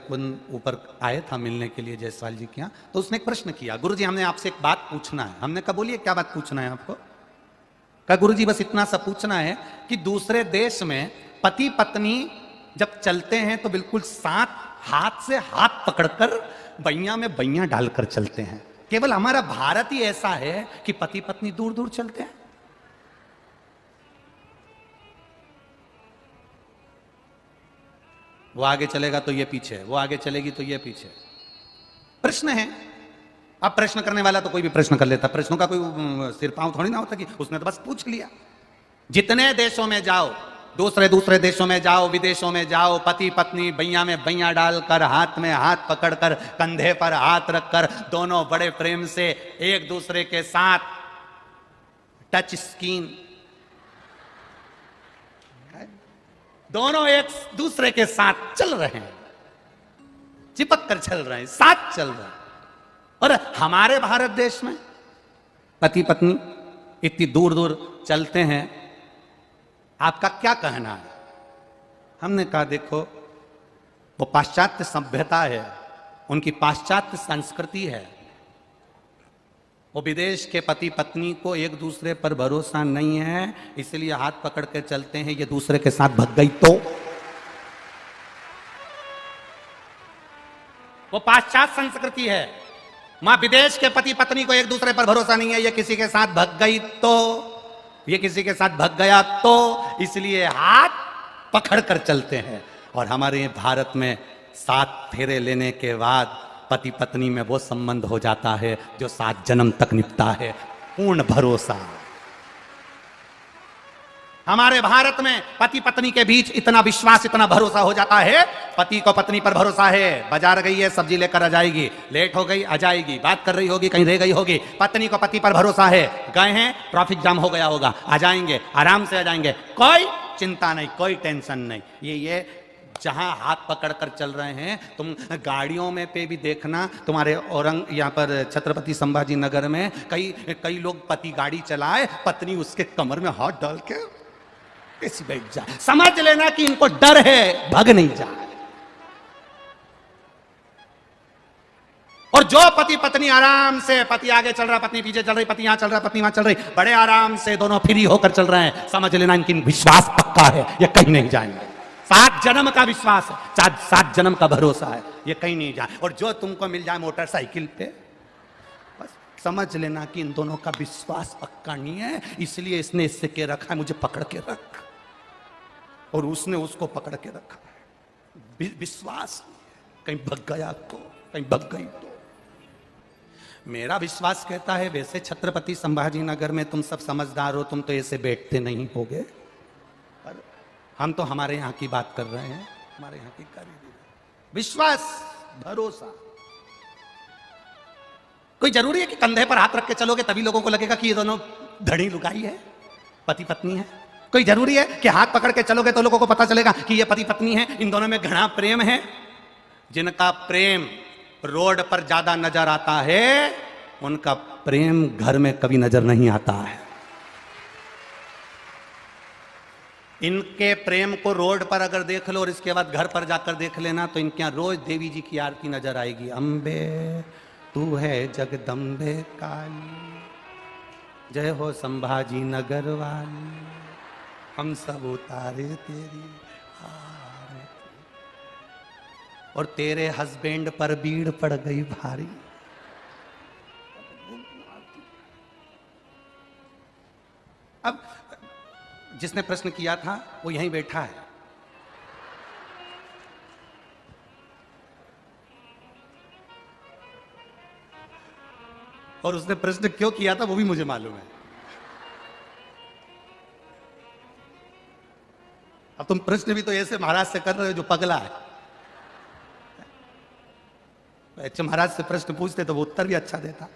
ऊपर आए था मिलने के लिए जायसवाल जी के यहाँ, तो उसने एक प्रश्न किया, गुरुजी हमने आपसे एक बात पूछना है। हमने कहा बोलिए क्या बात पूछना है आपको? कहा गुरुजी बस इतना सा पूछना है कि दूसरे देश में पति पत्नी जब चलते हैं तो बिल्कुल साथ हाथ से हाथ पकड़कर बैया में बैया डालकर चलते हैं। केवल हमारा भारत ही ऐसा है कि पति पत्नी दूर दूर चलते हैं। वो आगे चलेगा तो ये पीछे, वो आगे चलेगी तो ये पीछे। प्रश्न है। अब प्रश्न करने वाला तो कोई भी प्रश्न कर लेता, प्रश्नों का कोई सिर पांव थोड़ी ना होता कि उसने तो बस पूछ लिया। जितने देशों में जाओ, दूसरे देशों में जाओ, विदेशों में जाओ, पति पत्नी बैया में बैया डालकर, हाथ में हाथ पकड़कर, कंधे पर हाथ रखकर, दोनों बड़े प्रेम से एक दूसरे के साथ टच स्किन, दोनों एक दूसरे के साथ चल रहे हैं, चिपक कर चल रहे हैं, साथ चल रहे हैं। और हमारे भारत देश में पति पत्नी इतनी दूर दूर चलते हैं, आपका क्या कहना है? हमने कहा देखो, वो पाश्चात्य सभ्यता है, उनकी पाश्चात्य संस्कृति है। वो विदेश के पति पत्नी को एक दूसरे पर भरोसा नहीं है, इसलिए हाथ पकड़ के चलते हैं। ये दूसरे के साथ भग गई तो वो पाश्चात्य संस्कृति है। मां विदेश के पति पत्नी को एक दूसरे पर भरोसा नहीं है, ये किसी के साथ भग गई तो, ये किसी के साथ भग गया तो, इसलिए हाथ पकड़ कर चलते हैं। और हमारे भारत में 7 फेरे लेने के बाद पति पत्नी में वो संबंध हो जाता है जो 7 जन्म तक निभता है, पूर्ण भरोसा। हमारे भारत में पति पत्नी के बीच इतना विश्वास, इतना भरोसा हो जाता है, पति को पत्नी पर भरोसा है, बाजार गई है सब्जी लेकर आ जाएगी, लेट हो गई आ जाएगी, बात कर रही होगी कहीं रह गई होगी, पत्नी को पति पर भरोसा है, गए हैं ट्रैफिक जाम हो गया होगा, आ जाएंगे, आराम से आ जाएंगे, कोई चिंता नहीं, कोई टेंशन नहीं। ये जहां हाथ पकड़ कर चल रहे हैं, तुम गाड़ियों में पे भी देखना, तुम्हारे यहाँ पर छत्रपति संभाजी नगर में कई लोग पति गाड़ी चलाए, पत्नी उसके कमर में हाथ डाल के कैसी बैठ जाए, समझ लेना कि इनको डर है, भग नहीं जाए। और जो पति पत्नी आराम से, पति आगे चल रहा, पत्नी पीछे चल रही, पति यहां चल रहा, पत्नी वहां चल रही, बड़े आराम से दोनों फ्री होकर चल रहे हैं, समझ लेना इनकी विश्वास पक्का है, ये कहीं नहीं जाएंगे। 7 जन्म का विश्वास है, 7 जन्म का भरोसा है, ये कहीं नहीं जाए। और जो तुमको मिल जाए मोटरसाइकिल पे, बस समझ लेना कि इन दोनों का विश्वास पक्का नहीं है, इसलिए इसने इससे के रखा है, मुझे पकड़ के रख, और उसने उसको पकड़ के रखा है। विश्वास कहीं भग गया तो, कहीं भग गई तो। मेरा विश्वास कहता है वैसे छत्रपति संभाजी नगर में तुम सब समझदार हो, तुम तो ऐसे बैठते नहीं होगे, पर हम तो हमारे यहां की बात कर रहे हैं, हमारे यहां की कर विश्वास, भरोसा। कोई जरूरी है कि कंधे पर हाथ रख के चलोगे तभी लोगों को लगेगा कि ये दोनों धड़ी लुगाई है, पति पत्नी है? कोई जरूरी है कि हाथ पकड़ के चलोगे तो लोगों को पता चलेगा कि ये पति पत्नी है, इन दोनों में घना प्रेम है? जिनका प्रेम रोड पर ज्यादा नजर आता है, उनका प्रेम घर में कभी नजर नहीं आता है। इनके प्रेम को रोड पर अगर देख लो और इसके बाद घर पर जाकर देख लेना, तो इनके यहां रोज देवी जी की आरती नजर आएगी। अम्बे तू है जगदम्बे काली, जय हो संभाजी नगर वाली, हम सब उतारे तेरी आरती, और तेरे हस्बैंड पर भीड़ पड़ गई भारी। अब जिसने प्रश्न किया था वो यहीं बैठा है, और उसने प्रश्न क्यों किया था वो भी मुझे मालूम है। अब तुम प्रश्न भी तो ऐसे महाराज से कर रहे हो जो पगला है। अच्छा महाराज से प्रश्न पूछते तो वो उत्तर भी अच्छा देता।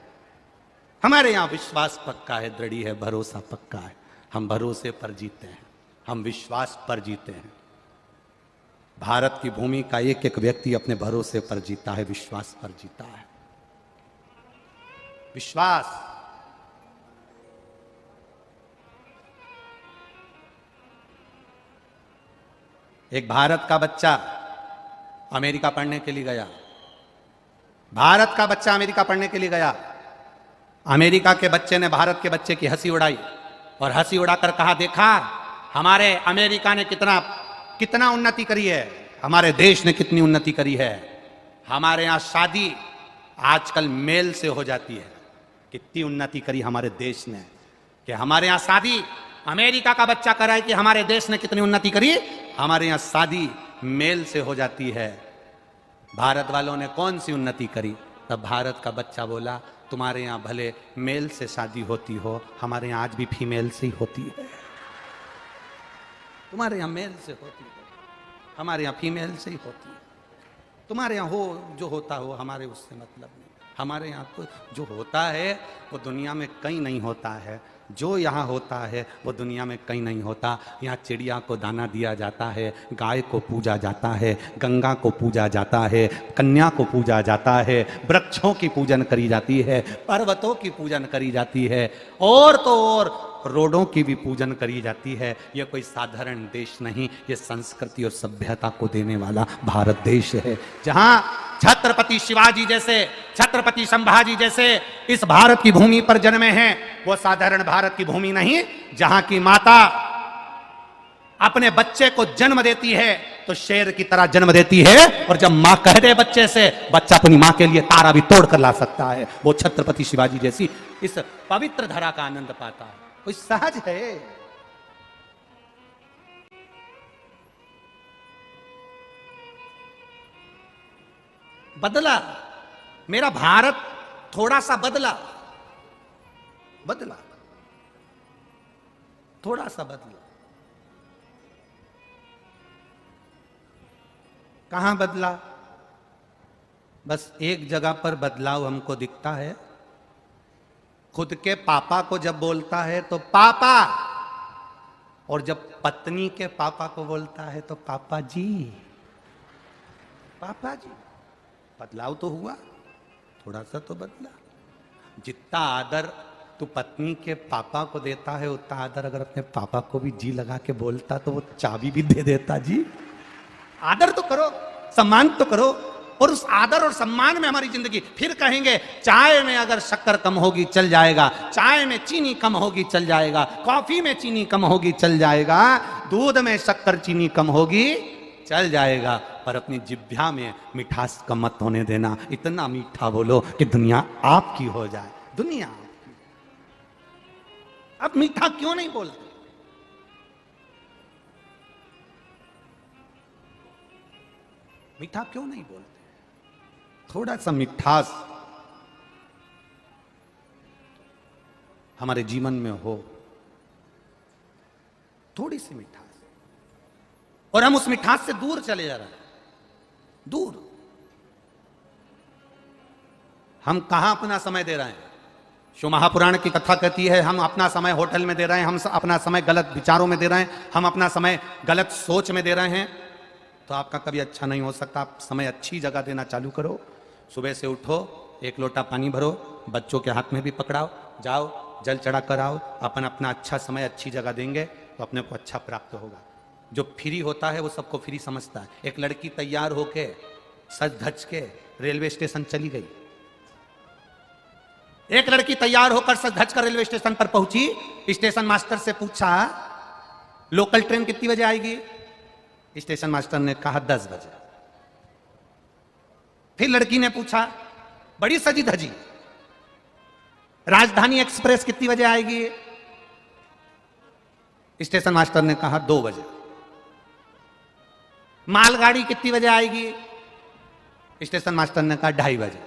हमारे यहां विश्वास पक्का है, दृढ़ी है, भरोसा पक्का है। हम भरोसे पर जीते हैं, हम विश्वास पर जीते हैं। भारत की भूमि का एक एक व्यक्ति अपने भरोसे पर जीता है, विश्वास पर जीता है। विश्वास। एक भारत का बच्चा अमेरिका पढ़ने के लिए गया, भारत का बच्चा अमेरिका पढ़ने के लिए गया। अमेरिका के बच्चे ने भारत के बच्चे की हंसी उड़ाई, और हंसी उड़ाकर कहा, देखा हमारे अमेरिका ने कितना उन्नति करी है, हमारे देश ने कितनी उन्नति करी है। हमारे यहां शादी आजकल मेल से हो जाती है। कितनी उन्नति करी हमारे देश ने, कि हमारे यहां शादी, अमेरिका का बच्चा कह रहा है कि हमारे देश ने कितनी उन्नति करी, हमारे यहां शादी मेल से हो जाती है। भारत वालों ने कौन सी उन्नति करी? तब भारत का बच्चा बोला, तुम्हारे यहां भले मेल से शादी होती हो, हमारे यहां आज भी फीमेल से ही होती है। तुम्हारे यहां मेल से होती है, हमारे यहां फीमेल से ही होती है। तुम्हारे यहां हो जो होता हो, हमारे उससे मतलब नहीं। हमारे यहाँ तो जो होता है वो दुनिया में कहीं नहीं होता है, जो यहाँ होता है वो दुनिया में कहीं नहीं होता। यहाँ चिड़िया को दाना दिया जाता है, गाय को पूजा जाता है, गंगा को पूजा जाता है, कन्या को पूजा जाता है, वृक्षों की पूजन करी जाती है, पर्वतों की पूजन करी जाती है, और तो और रोडों की भी पूजन करी जाती है। यह कोई साधारण देश नहीं, ये संस्कृति और सभ्यता को देने वाला भारत देश है, जहाँ छत्रपति शिवाजी जैसे, छत्रपति संभाजी जैसे इस भारत की भूमि पर जन्मे हैं। वो साधारण भारत की भूमि नहीं, जहां की माता अपने बच्चे को जन्म देती है तो शेर की तरह जन्म देती है, और जब मां कह दे बच्चे से, बच्चा अपनी मां के लिए तारा भी तोड़ कर ला सकता है। वो छत्रपति शिवाजी जैसी इस पवित्र धरा का आनंद पाता है। कोई सहज है। बदला मेरा भारत, थोड़ा सा बदला थोड़ा सा बदला। कहां बदला? बस एक जगह पर बदलाव हमको दिखता है। खुद के पापा को जब बोलता है तो पापा, और जब पत्नी के पापा को बोलता है तो पापा जी। पापा जी, बदलाव तो हुआ, थोड़ा सा तो बदला। जितना आदर तू पत्नी के पापा को देता है, उतना आदर अगर अपने पापा को भी जी लगा के बोलता तो वो चाबी भी दे देता। जी, आदर तो करो, सम्मान तो करो, और उस आदर और सम्मान में हमारी जिंदगी। फिर कहेंगे चाय में अगर शक्कर कम होगी चल जाएगा, चाय में चीनी कम होगी चल जाएगा, कॉफी में चीनी कम होगी चल जाएगा, दूध में शक्कर चीनी कम होगी चल जाएगा, पर अपनी जिह्वा में मिठास कम मत होने देना। इतना मीठा बोलो कि दुनिया आपकी हो जाए। दुनिया आपकी। अब मीठा क्यों नहीं बोलते? मीठा क्यों नहीं बोलते? थोड़ा सा मिठास हमारे जीवन में हो, थोड़ी सी मिठास, और हम उस मिठास से दूर चले जा रहे हैं। दूर। हम कहां अपना समय दे रहे हैं? शिव महापुराण की कथा कहती है हम अपना समय होटल में दे रहे हैं, हम अपना समय गलत विचारों में दे रहे हैं, हम अपना समय गलत सोच में दे रहे हैं। तो आपका कभी अच्छा नहीं हो सकता। आप समय अच्छी जगह देना चालू करो। सुबह से उठो, एक लोटा पानी भरो, बच्चों के हाथ में भी पकड़ाओ, जाओ जल चढ़ा कर आओ। अपन अपना अच्छा समय अच्छी जगह देंगे तो अपने को अच्छा प्राप्त होगा। जो फ्री होता है वो सबको फ्री समझता है। एक लड़की तैयार होके सज धज के रेलवे स्टेशन चली गई। एक लड़की तैयार होकर सज धज कर रेलवे स्टेशन पर पहुंची। स्टेशन मास्टर से पूछा लोकल ट्रेन कितनी बजे आएगी? स्टेशन मास्टर ने कहा 10 बजे। फिर लड़की ने पूछा बड़ी सजी धजी, राजधानी एक्सप्रेस कितनी बजे आएगी? स्टेशन मास्टर ने कहा 2 बजे। मालगाड़ी कितनी बजे आएगी? स्टेशन मास्टर ने कहा 2:30 बजे।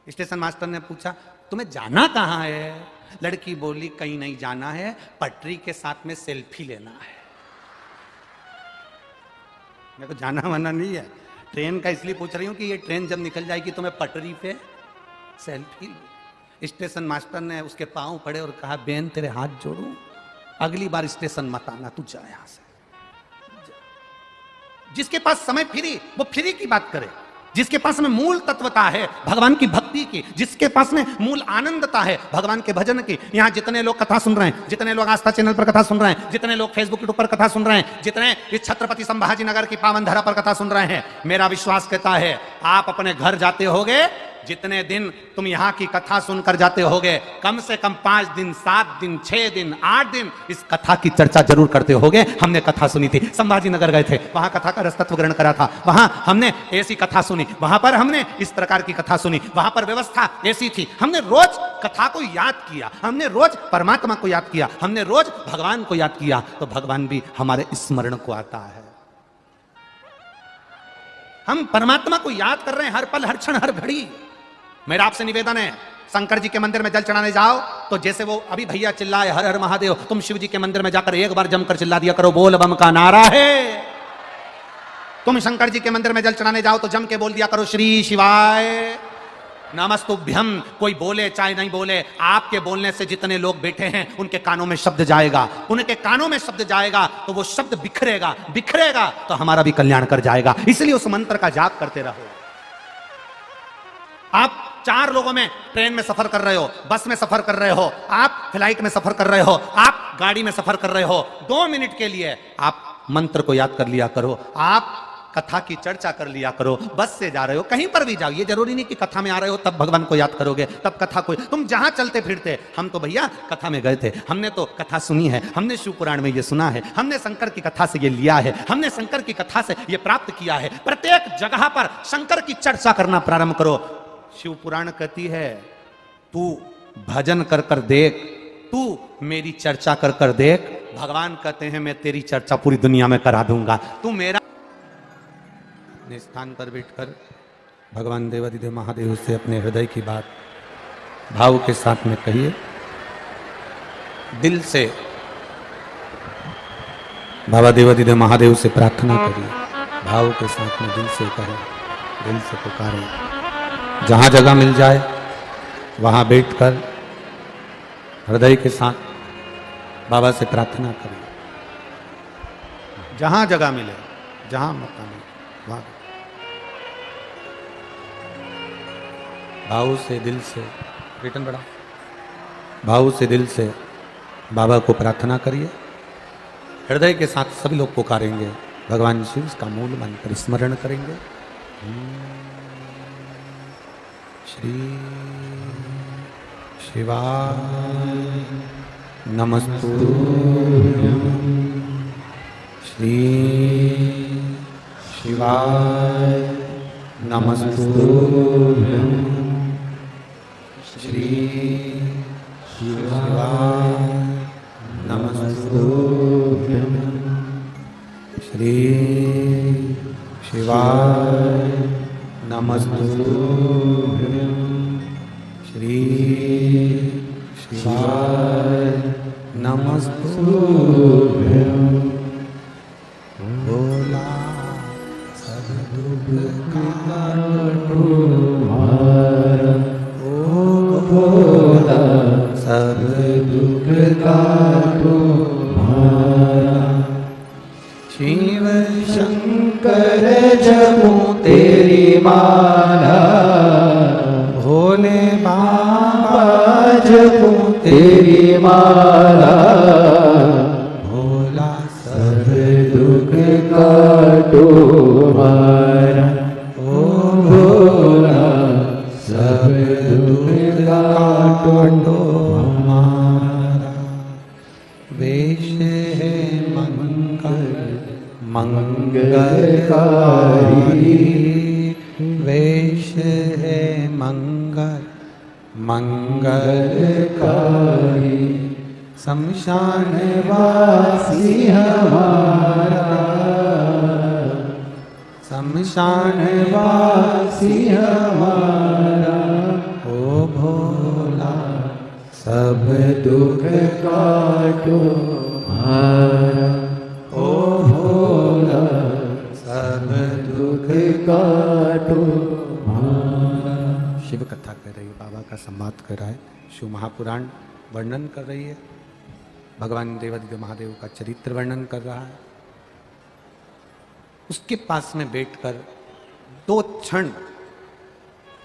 स्टेशन मास्टर ने पूछा तुम्हें जाना कहां है? लड़की बोली कहीं नहीं जाना है, पटरी के साथ में सेल्फी लेना है। मेरे को जाना वाना नहीं है, ट्रेन का इसलिए पूछ रही हूं कि ये ट्रेन जब निकल जाएगी तो मैं पटरी पे सेल्फी। स्टेशन मास्टर ने उसके पांव पड़े और कहा बेन तेरे हाथ जोड़ूं, अगली बार स्टेशन मत आना, तू जा यहां से। जिसके पास समय फ्री, वो फ्री की बात करे। जिसके पास में मूल तत्वता है भगवान की भक्ति की, जिसके पास में मूल आनंदता है भगवान के भजन की। यहां जितने लोग कथा सुन रहे हैं, जितने लोग आस्था चैनल पर कथा सुन रहे हैं, जितने लोग फेसबुक यूट्यूब पर कथा सुन रहे हैं, जितने इस छत्रपति संभाजी नगर की पावन धरा पर कथा सुन रहे हैं, मेरा विश्वास कहता है आप अपने घर जाते होगे, जितने दिन तुम यहां की कथा सुनकर जाते होगे, कम से कम 5 दिन, 7 दिन, 6 दिन, 8 दिन इस कथा की चर्चा जरूर करते होगे। हमने कथा सुनी थी, संभाजी नगर गए थे, वहां कथा का रसतत्व ग्रहण करा था, वहां हमने ऐसी कथा सुनी, वहां पर हमने इस प्रकार की कथा सुनी, वहां पर व्यवस्था ऐसी थी। हमने रोज कथा को याद किया, हमने रोज परमात्मा को याद किया, हमने रोज भगवान को याद किया, तो भगवान भी हमारे स्मरण को आता है। हम परमात्मा को याद कर रहे हैं हर पल, हर क्षण, हर घड़ी। मेरा आपसे निवेदन है, शंकर जी के मंदिर में जल चढ़ाने जाओ तो जैसे वो अभी भैया चिल्लाए हर हर महादेव, तुम शिव जी के मंदिर में जाकर एक बार जमकर चिल्ला दिया करो, बोल बम का नारा है। तुम शंकर जी के मंदिर में जल चढ़ाने जाओ तो जम के बोल दिया करो श्री शिवाय नमस्तुभ्यम। कोई बोले चाहे नहीं बोले, आपके बोलने से जितने लोग बैठे हैं उनके कानों में शब्द जाएगा, उनके कानों में शब्द जाएगा तो वो शब्द बिखरेगा, बिखरेगा तो हमारा भी कल्याण कर जाएगा। इसलिए उस मंत्र का जाप करते रहो। आप 4 लोगों में ट्रेन में सफर कर रहे हो, बस में सफर कर रहे हो, आप फ्लाइट में सफर कर रहे हो, आप गाड़ी में सफर कर रहे हो, 2 मिनट के लिए आप मंत्र को याद कर लिया करो। आप कथा की चर्चा कर लिया करो। बस से जा रहे हो, कहीं पर भी जाओ, ये जरूरी नहीं कि कथा में आ रहे हो तब भगवान को याद करोगे, तब कथा को, तुम जहां चलते फिरते, हम तो भैया कथा में गए थे, हमने तो कथा सुनी है, हमने शिव पुराण में ये सुना है, हमने शंकर की कथा से ये लिया है, हमने शंकर की कथा से ये प्राप्त किया है। प्रत्येक जगह पर शंकर की चर्चा करना प्रारंभ करो। शिव पुराण कहती है तू भजन कर कर देख, तू मेरी चर्चा कर कर देख। भगवान कहते हैं मैं तेरी चर्चा पूरी दुनिया में करा दूंगा। तू मेरा अपने स्थान पर बैठकर भगवान देवाधिदेव महादेव से अपने हृदय की बात भाव के साथ में कहिए, दिल से बाबा देवाधिदेव महादेव से प्रार्थना करिए, भाव के साथ में दिल से करें, दिल से पुकारें। जहां जगह मिल जाए वहां बैठकर हृदय के साथ बाबा से प्रार्थना करिए। जहां जगह मिले, जहां मौका मिले वहां भाव से, दिल से, रिटर्न बढ़ा, भाव से दिल से बाबा को प्रार्थना करिए। हृदय के साथ सभी लोग पुकारेंगे, भगवान शिव का मूल मंत्र स्मरण करेंगे। श्री शिवाय नमस्तुभ्यं, श्री शिवाय नमस्तुभ्यं, श्री शिवाय नमस्तुभ्यं, श्री शिवाय नमस्तुभ्यं, श्री शिवाय नमस्तुभ्यं। भोला सब दुख काटो हमारा, ओ भोला सब दुख काटो हमारा। शिव शंकर जपो तेरी माला, भोले बाबा जपो तेरी माला, भोला सब दुख काटो हमारा, ओ भोला सब दुख काटो हमारा। वेश है मंगल मंगलकारी, वेश है मंगल मंगलकारी। शमशान वासी हमारा, शमशान वासी हमारा, ओ भोला सब दुख काटो हमारा, ओ भोला सब दुख काटो हमारा। शिव कथा कर रही है, बाबा का संवाद कर रहा है, शिव महापुराण वर्णन कर रही है, भगवान देवाधिदेव महादेव का चरित्र वर्णन कर रहा है। उसके पास में बैठकर 2 क्षण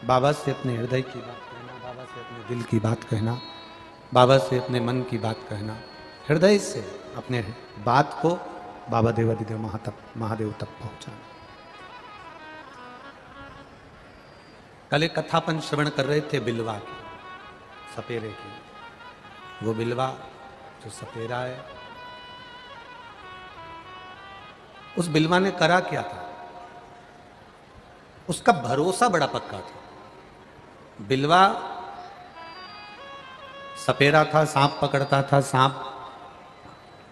बाबा से अपने हृदय की बात कहना, बाबा से अपने दिल की बात कहना, बाबा से अपने मन की बात कहना, हृदय से अपने बात को बाबा देवाधिदेव महादेव तक पहुंचाना। कल एक कथापन श्रवण कर रहे थे बिलवा की, सपेरे की। वो बिलवा जो सपेरा है, उस बिलवा ने करा क्या था? उसका भरोसा बड़ा पक्का था। बिलवा सपेरा था, सांप पकड़ता था, सांप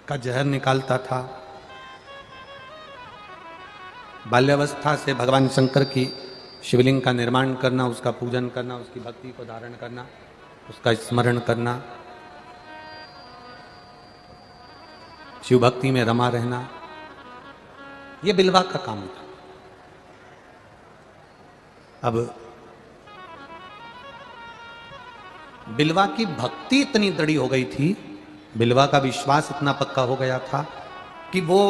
का जहर निकालता था। बाल्यावस्था से भगवान शंकर की शिवलिंग का निर्माण करना, उसका पूजन करना, उसकी भक्ति को धारण करना, उसका स्मरण करना, शिव भक्ति में रमा रहना, यह बिलवा का काम था। अब बिलवा की भक्ति इतनी दृढ़ हो गई थी, बिलवा का विश्वास इतना पक्का हो गया था कि वो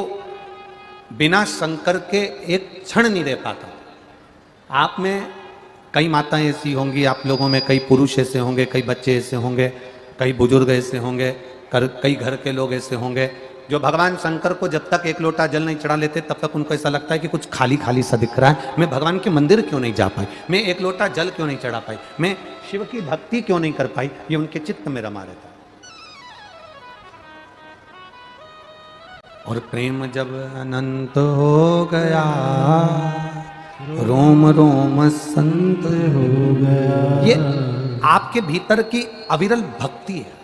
बिना शंकर के एक क्षण नहीं रह पाता। आप में कई माताएं ऐसी होंगी, आप लोगों में कई पुरुष ऐसे होंगे, कई बच्चे ऐसे होंगे, कई बुजुर्ग ऐसे होंगे, कई घर के लोग ऐसे होंगे जो भगवान शंकर को जब तक एक लोटा जल नहीं चढ़ा लेते तब तक उनको ऐसा लगता है कि कुछ खाली खाली सा दिख रहा है, मैं भगवान के मंदिर क्यों नहीं जा पाई, मैं एक लोटा जल क्यों नहीं चढ़ा पाई, मैं शिव की भक्ति क्यों नहीं कर पाई, ये उनके चित्त में रमा रहता है। और प्रेम जब अनंत हो गया, रोम रोम संत हो गया, ये आपके भीतर की अविरल भक्ति है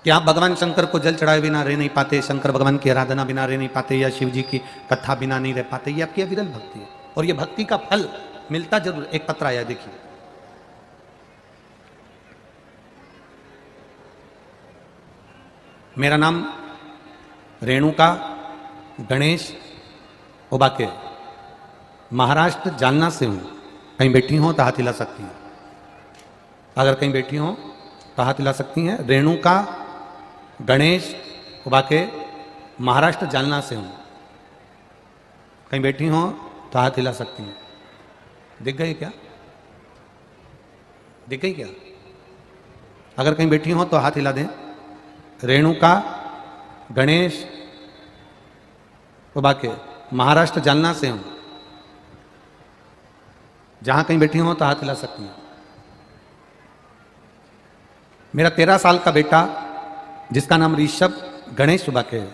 कि आप भगवान शंकर को जल चढ़ाए बिना रह नहीं पाते, शंकर भगवान की आराधना बिना रह नहीं पाते, या शिव जी की कथा बिना नहीं रह पाते। ये आपकी अविरल भक्ति है और ये भक्ति का फल मिलता जरूर। एक पत्र आया, देखिए। मेरा नाम रेणुका गणेश उबाके, महाराष्ट्र जालना से हूं। कहीं बैठी हो तो हाथ हिला सकती हैं, अगर कहीं बैठी हो तो हाथ हिला सकती हैं। रेणुका गणेश उबाके, महाराष्ट्र जालना से हूं। कहीं बैठी हो तो हाथ हिला सकती हैं। दिख गई क्या? दिख गई क्या? अगर कहीं बैठी हो तो हाथ हिला दें। रेणुका गणेश उबाके, महाराष्ट्र जालना से हूं। जहां कहीं बैठी हो तो हाथ हिला सकती हैं। मेरा 13 साल का बेटा जिसका नाम ऋषभ गणेश उबाके है,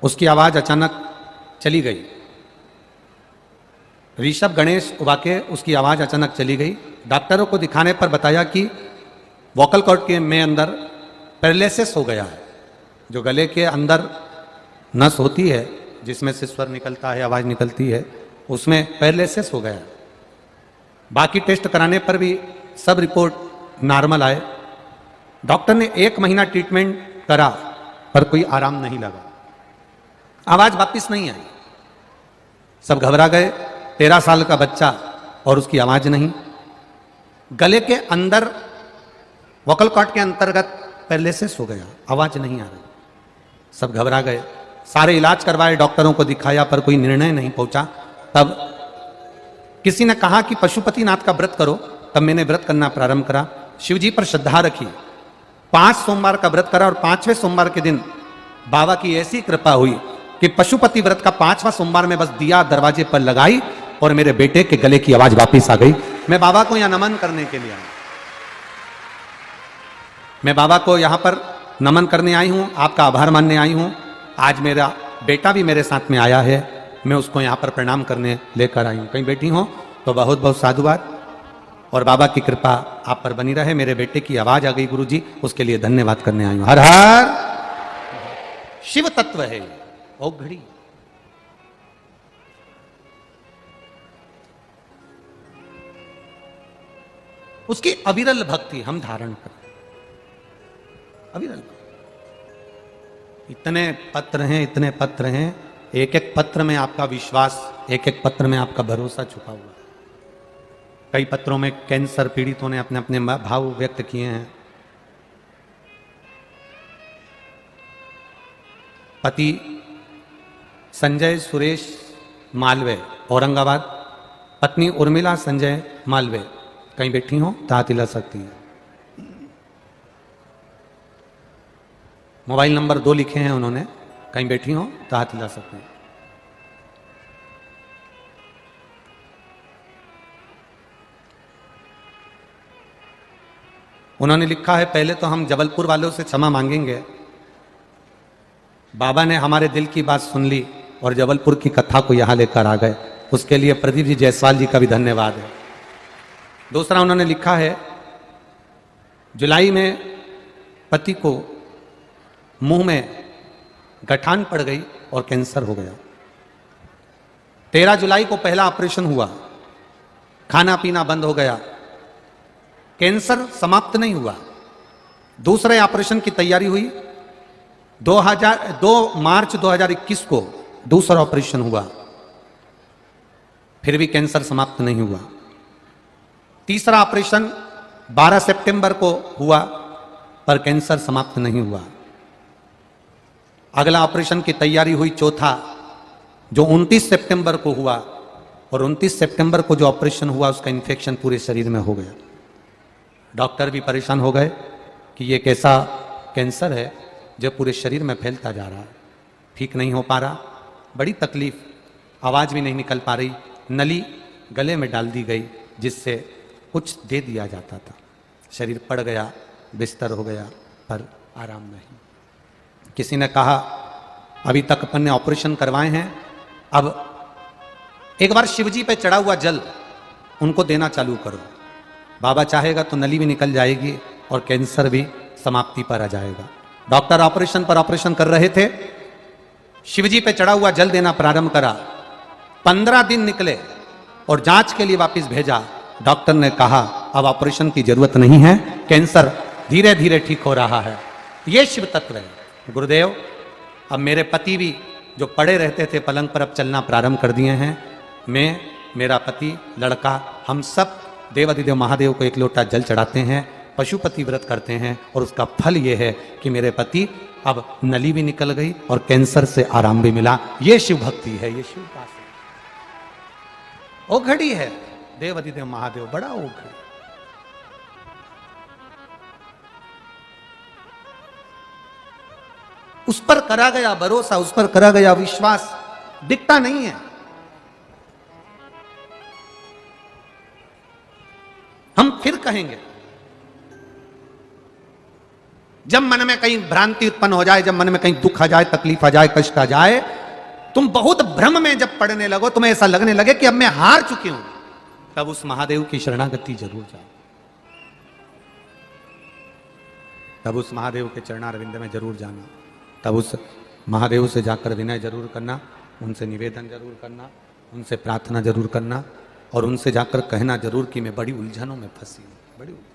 उसकी आवाज अचानक चली गई। ऋषभ गणेश उबाके, उसकी आवाज अचानक चली गई। डॉक्टरों को दिखाने पर बताया कि वोकल कॉर्ड के में अंदर पैरालिसिस हो गया है। जो गले के अंदर नस होती है जिसमें से स्वर निकलता है, आवाज निकलती है, उसमें पैरालिसिस हो गया है। बाकी टेस्ट कराने पर भी सब रिपोर्ट नॉर्मल आए। डॉक्टर ने 1 महीना ट्रीटमेंट करा पर कोई आराम नहीं लगा, आवाज वापिस नहीं आई। सब घबरा गए। 13 साल का बच्चा और उसकी आवाज नहीं। गले के अंदर वोकल कॉर्ड के अंतर्गत पैरालिसिस हो गया, आवाज नहीं आ रही। सब घबरा गए, सारे इलाज करवाए, डॉक्टरों को दिखाया पर कोई निर्णय नहीं पहुंचा। तब किसी ने कहा कि पशुपतिनाथ का व्रत करो। तब मैंने व्रत करना प्रारंभ करा, शिव जी पर श्रद्धा रखी। 5 सोमवार का व्रत करा और 5वें सोमवार के दिन बाबा की ऐसी कृपा हुई कि पशुपति व्रत का 5वां सोमवार में बस दिया दरवाजे पर लगाई और मेरे बेटे के गले की आवाज वापस आ गई। मैं बाबा को यहां नमन करने के लिए आया। मैं बाबा को यहां पर नमन करने आई हूं, आपका आभार मानने आई हूं। आज मेरा बेटा भी मेरे साथ में आया है, मैं उसको यहां पर प्रणाम करने लेकर आई हूं। कहीं बैठी हो तो बहुत बहुत साधुवाद और बाबा की कृपा आप पर बनी रहे। मेरे बेटे की आवाज आ गई गुरुजी, उसके लिए धन्यवाद करने आई हूं। हर हर शिव तत्व है ओ घड़ी। उसकी अविरल भक्ति हम धारण करें, अविरल। इतने पत्र हैं, इतने पत्र हैं, एक एक पत्र में आपका विश्वास, एक एक पत्र में आपका भरोसा छुपा हुआ है। कई पत्रों में कैंसर पीड़ितों ने अपने अपने भाव व्यक्त किए हैं। पति संजय सुरेश मालवे, औरंगाबाद। पत्नी उर्मिला संजय मालवे। कहीं बैठी हो तो हाथ हिला सकती हैं। मोबाइल नंबर 2 लिखे हैं उन्होंने, कहीं बैठी हो तो हाथ हिला सकते हैं। उन्होंने लिखा है, पहले तो हम जबलपुर वालों से क्षमा मांगेंगे। बाबा ने हमारे दिल की बात सुन ली और जबलपुर की कथा को यहां लेकर आ गए, उसके लिए प्रदीप जी जायसवाल जी का भी धन्यवाद है। दूसरा उन्होंने लिखा है, जुलाई में पति को मुंह में गठान पड़ गई और कैंसर हो गया। 13 जुलाई को पहला ऑपरेशन हुआ, खाना पीना बंद हो गया। कैंसर समाप्त नहीं हुआ, दूसरे ऑपरेशन की तैयारी हुई। 2 मार्च 2021 को दूसरा ऑपरेशन हुआ, फिर भी कैंसर समाप्त नहीं हुआ। तीसरा ऑपरेशन 12 सितंबर को हुआ पर कैंसर समाप्त नहीं हुआ। अगला ऑपरेशन की तैयारी हुई, चौथा, जो 29 सितंबर को हुआ, और 29 सितंबर को जो ऑपरेशन हुआ उसका इन्फेक्शन पूरे शरीर में हो गया। डॉक्टर भी परेशान हो गए कि ये कैसा कैंसर है जो पूरे शरीर में फैलता जा रहा है, ठीक नहीं हो पा रहा, बड़ी तकलीफ, आवाज़ भी नहीं निकल पा रही, नली गले में डाल दी गई जिससे कुछ दे दिया जाता था, शरीर पड़ गया, बिस्तर हो गया, पर आराम नहीं। किसी ने कहा अभी तक अपन ने ऑपरेशन करवाए हैं, अब एक बार शिवजी पे चढ़ा हुआ जल उनको देना चालू करो, बाबा चाहेगा तो नली भी निकल जाएगी और कैंसर भी समाप्ति पर आ जाएगा। डॉक्टर ऑपरेशन पर ऑपरेशन कर रहे थे, शिवजी पे चढ़ा हुआ जल देना प्रारंभ करा, 15 दिन निकले और जांच के लिए वापस भेजा। डॉक्टर ने कहा अब ऑपरेशन की जरूरत नहीं है, कैंसर धीरे धीरे ठीक हो रहा है। ये शिव तत्व है। गुरुदेव, अब मेरे पति भी जो पड़े रहते थे पलंग पर, अब चलना प्रारंभ कर दिए हैं। मैं, मेरा पति, लड़का, हम सब देवाधिदेव महादेव को एक लोटा जल चढ़ाते हैं, पशुपति व्रत करते हैं और उसका फल ये है कि मेरे पति अब नली भी निकल गई और कैंसर से आराम भी मिला। ये शिव भक्ति है, ये शिव पास है। ओ घड़ी है देवाधिदेव महादेव, बड़ा ओ घड़ी। उस पर करा गया भरोसा, उस पर करा गया विश्वास दिखता नहीं है। हम फिर कहेंगे, जब मन में कहीं भ्रांति उत्पन्न हो जाए, जब मन में कहीं दुख आ जाए, तकलीफ आ जाए, कष्ट आ जाए, तुम बहुत भ्रम में जब पड़ने लगो, तुम्हें ऐसा लगने लगे कि अब मैं हार चुकी हूं, तब उस महादेव की शरणागति जरूर जाओ, तब उस महादेव के चरणारविंद में जरूर जाना, तब उस महादेव से जाकर विनय जरूर करना, उनसे निवेदन जरूर करना, उनसे प्रार्थना जरूर करना और उनसे जाकर कहना जरूर कि मैं बड़ी उलझनों में फंसी हूं, बड़ी उलझन।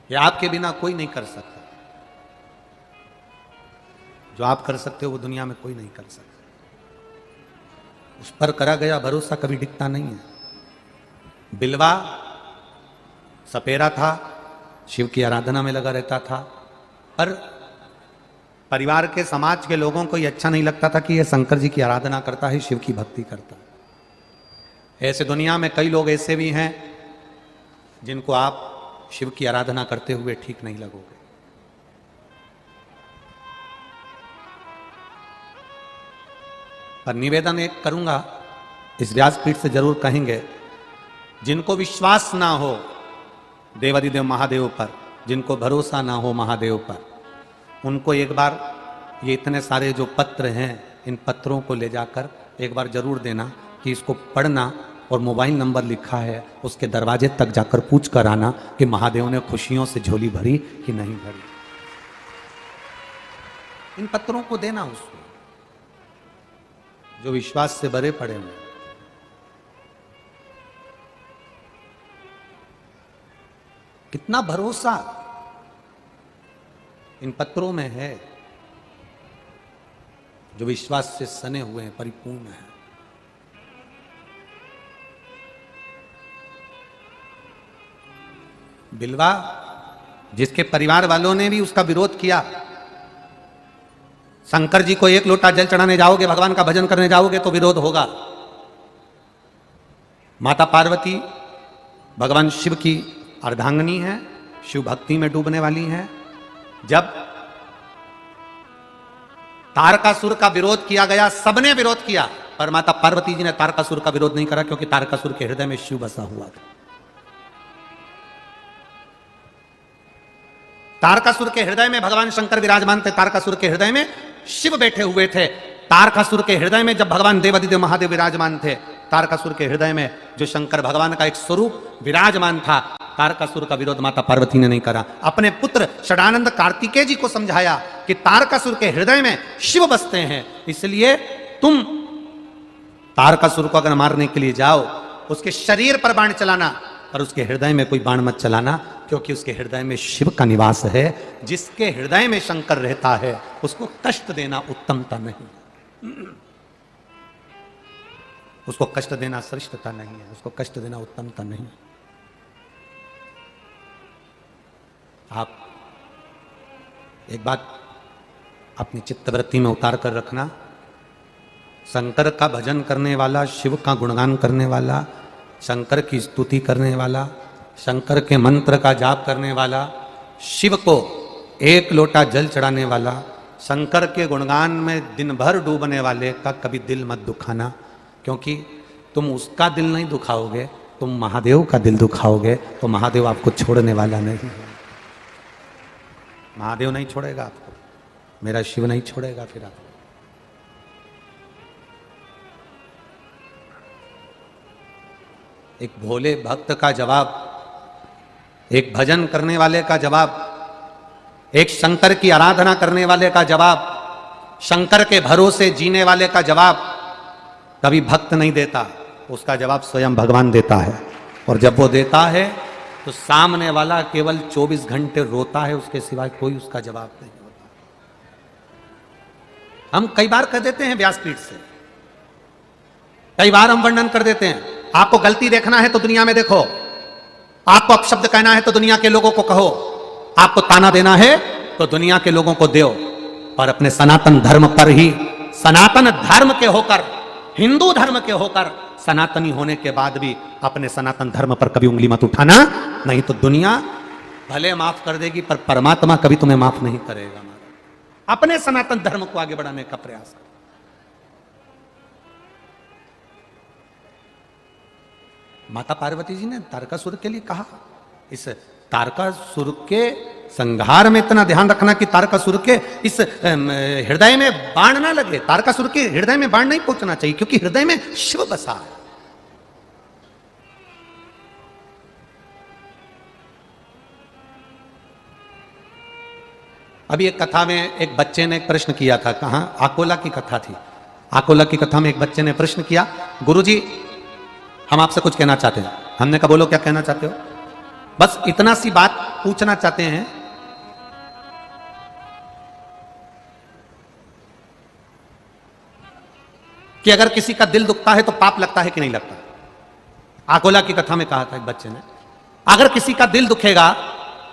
ये आपके बिना कोई नहीं कर सकता, जो आप कर सकते हो वो दुनिया में कोई नहीं कर सकता। उस पर करा गया भरोसा कभी डिगता नहीं है। बिलवा सपेरा था, शिव की आराधना में लगा रहता था, पर परिवार के, समाज के लोगों को ये अच्छा नहीं लगता था कि ये शंकर जी की आराधना करता है, शिव की भक्ति करता है। ऐसे दुनिया में कई लोग ऐसे भी हैं जिनको आप शिव की आराधना करते हुए ठीक नहीं लगोगे। पर निवेदन एक करूंगा, इस व्यासपीठ से जरूर कहेंगे, जिनको विश्वास ना हो देवाधिदेव महादेव पर, जिनको भरोसा ना हो महादेव पर, उनको एक बार ये इतने सारे जो पत्र हैं, इन पत्रों को ले जाकर एक बार जरूर देना कि इसको पढ़ना और मोबाइल नंबर लिखा है उसके दरवाजे तक जाकर पूछ कर आना कि महादेव ने खुशियों से झोली भरी कि नहीं भरी। इन पत्रों को देना उसको जो विश्वास से भरे पड़े हुए। कितना भरोसा इन पत्रों में है, जो विश्वास से सने हुए हैं, परिपूर्ण है। बिलवा, जिसके परिवार वालों ने भी उसका विरोध किया, शंकर जी को एक लोटा जल चढ़ाने जाओगे, भगवान का भजन करने जाओगे तो विरोध होगा। माता पार्वती भगवान शिव की अर्धांगिनी है, शिव भक्ति में डूबने वाली है। जब तारकासुर का विरोध किया गया, सबने विरोध किया, पर माता पार्वती जी ने तारकासुर का विरोध नहीं करा, क्योंकि तारकासुर के हृदय में शिव बसा हुआ था। तारकासुर के हृदय में भगवान शंकर विराजमान थे, तारकासुर के हृदय में शिव बैठे हुए थे। तारकासुर के हृदय में जब भगवान देवाधिदेव महादेव विराजमान थे, तारकासुर के हृदय में जो शंकर भगवान का एक स्वरूप विराजमान था, तारकासुर का विरोध माता पार्वती ने नहीं करा। अपने पुत्र षडानंद कार्तिकेय जी को समझाया कि तारकासुर के हृदय में शिव बसते हैं, इसलिए तुम तारकासुर को अगर मारने के लिए जाओ, उसके शरीर पर बाण चलाना, पर उसके हृदय में कोई बाण मत चलाना, क्योंकि उसके हृदय में शिव का निवास है। जिसके हृदय में शंकर रहता है उसको कष्ट देना उत्तमता नहीं, उसको कष्ट देना श्रेष्ठता नहीं है, उसको कष्ट देना उत्तमता नहीं। आप एक बात अपनी चित्तवृत्ति में उतार कर रखना, शंकर का भजन करने वाला, शिव का गुणगान करने वाला, शंकर की स्तुति करने वाला, शंकर के मंत्र का जाप करने वाला, शिव को एक लोटा जल चढ़ाने वाला, शंकर के गुणगान में दिन भर डूबने वाले का कभी दिल मत दुखाना, क्योंकि तुम उसका दिल नहीं दुखाओगे, तुम महादेव का दिल दुखाओगे तो महादेव आपको छोड़ने वाला नहीं है। महादेव नहीं छोड़ेगा आपको, मेरा शिव नहीं छोड़ेगा फिर आपको। एक भोले भक्त का जवाब, एक भजन करने वाले का जवाब, एक शंकर की आराधना करने वाले का जवाब, शंकर के भरोसे जीने वाले का जवाब कभी भक्त नहीं देता, उसका जवाब स्वयं भगवान देता है। और जब वो देता है तो सामने वाला केवल 24 घंटे रोता है, उसके सिवाय कोई उसका जवाब नहीं होता। हम कई बार कह देते हैं व्यासपीठ से, कई बार हम वर्णन कर देते हैं, आपको गलती देखना है तो दुनिया में देखो, आपको अपशब्द कहना है तो दुनिया के लोगों को कहो, आपको ताना देना है तो दुनिया के लोगों को दो, पर अपने सनातन धर्म पर ही, सनातन धर्म के होकर, हिंदू धर्म के होकर, सनातनी होने के बाद भी अपने सनातन धर्म पर कभी उंगली मत उठाना, नहीं तो दुनिया भले माफ कर देगी पर परमात्मा कभी तुम्हें माफ नहीं करेगा। अपने सनातन धर्म को आगे बढ़ाने का प्रयास करो। माता पार्वती जी ने तारकासुर के लिए कहा, इस तारकासुर के संहार में इतना ध्यान रखना कि तारकासुर के इस हृदय में बाण ना लगे, तारकासुर के हृदय में बाण नहीं पहुंचना चाहिए, क्योंकि हृदय में शिव बसा है। अभी एक कथा में एक बच्चे ने एक प्रश्न किया था, कहां, आकोला की कथा थी, आकोला की कथा में एक बच्चे ने प्रश्न किया, गुरुजी हम आपसे कुछ कहना चाहते हैं। हमने कहा बोलो क्या कहना चाहते हो। बस इतना सी बात पूछना चाहते हैं कि अगर किसी का दिल दुखता है तो पाप लगता है कि नहीं लगता। आकोला की कथा में कहा था एक बच्चे ने, अगर किसी का दिल दुखेगा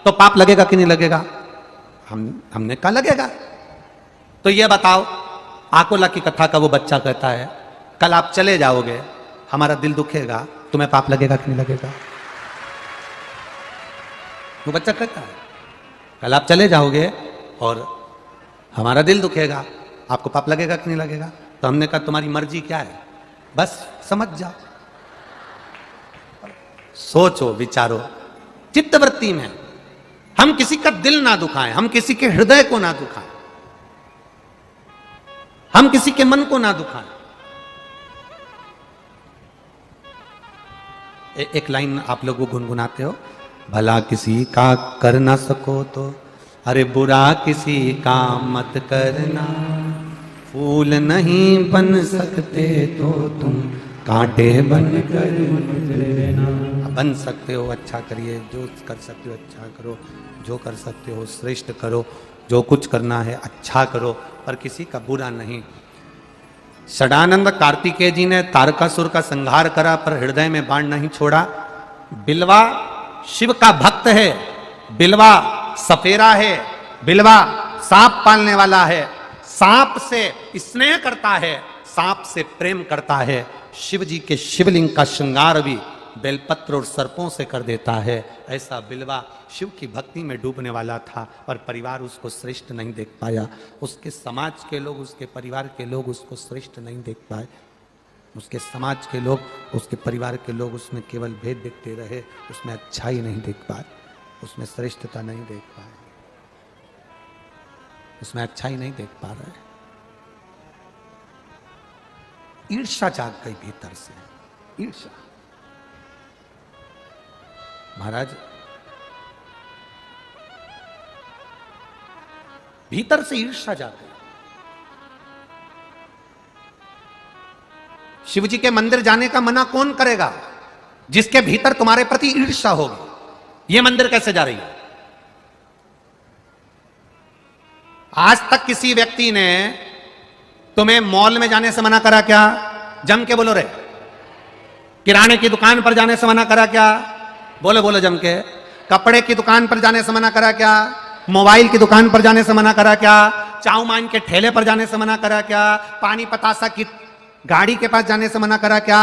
तो पाप लगेगा कि नहीं लगेगा। हमने कहा लगेगा। तो ये बताओ, आकोला की कथा का वो बच्चा कहता है कल आप चले जाओगे, हमारा दिल दुखेगा, तुम्हें पाप लगेगा कि नहीं लगेगा। वो बच्चा कहता है कल आप चले जाओगे और हमारा दिल दुखेगा, आपको पाप लगेगा कि नहीं लगेगा। तो हमने कहा तुम्हारी मर्जी क्या है, बस समझ जाओ, सोचो विचारो, चित्तवृत्ति में हम किसी का दिल ना दुखाएं, हम किसी के हृदय को ना दुखाएं, हम किसी के मन को ना दुखाएं। एक लाइन आप लोग वो गुनगुनाते हो, भला किसी का कर ना सको तो, अरे बुरा किसी का मत करना, फूल नहीं बन सकते तो तुम कांटे बन कर लेना। बन सकते हो अच्छा करिए, जो कर सकते हो अच्छा करो, जो कर सकते हो श्रेष्ठ करो, जो कुछ करना है अच्छा करो, पर किसी का बुरा नहीं। षडानंद कार्तिकेय जी ने तारकासुर का संहार करा पर हृदय में बाण नहीं छोड़ा। बिलवा शिव का भक्त है, बिलवा सफेरा है, बिलवा सांप पालने वाला है, सांप से स्नेह करता है, सांप से प्रेम करता है। शिव जी के शिवलिंग का श्रृंगार भी बेलपत्र और सर्पों से कर देता है। ऐसा बिलवा शिव की भक्ति में डूबने वाला था, पर परिवार उसको श्रेष्ठ नहीं देख पाया, उसके समाज के लोग, उसके परिवार के लोग उसको श्रेष्ठ नहीं देख पाए, उसके समाज के लोग, उसके परिवार के लोग उसमें केवल भेद देखते रहे, उसमें अच्छाई नहीं देख पाए, उसमें श्रेष्ठता नहीं देख पाए, उसमें अच्छाई नहीं देख पा रहे। ईर्ष्या जाग गई भीतर से, ईर्ष्या। महाराज भीतर से ईर्ष्या जाग गई। शिव जी के मंदिर जाने का मना कौन करेगा, जिसके भीतर तुम्हारे प्रति ईर्ष्या होगी। यह मंदिर कैसे जा रही है। आज तक किसी व्यक्ति ने तुम्हें मॉल में जाने से मना करा क्या? जम के बोलो रे। किराने की दुकान पर जाने से मना करा क्या? बोलो बोलो जम के। कपड़े की दुकान पर जाने से मना करा क्या? मोबाइल की दुकान पर जाने से मना करा क्या? चाउ मान के ठेले पर जाने से मना करा क्या? पानी पतासा की गाड़ी के पास जाने से मना करा क्या?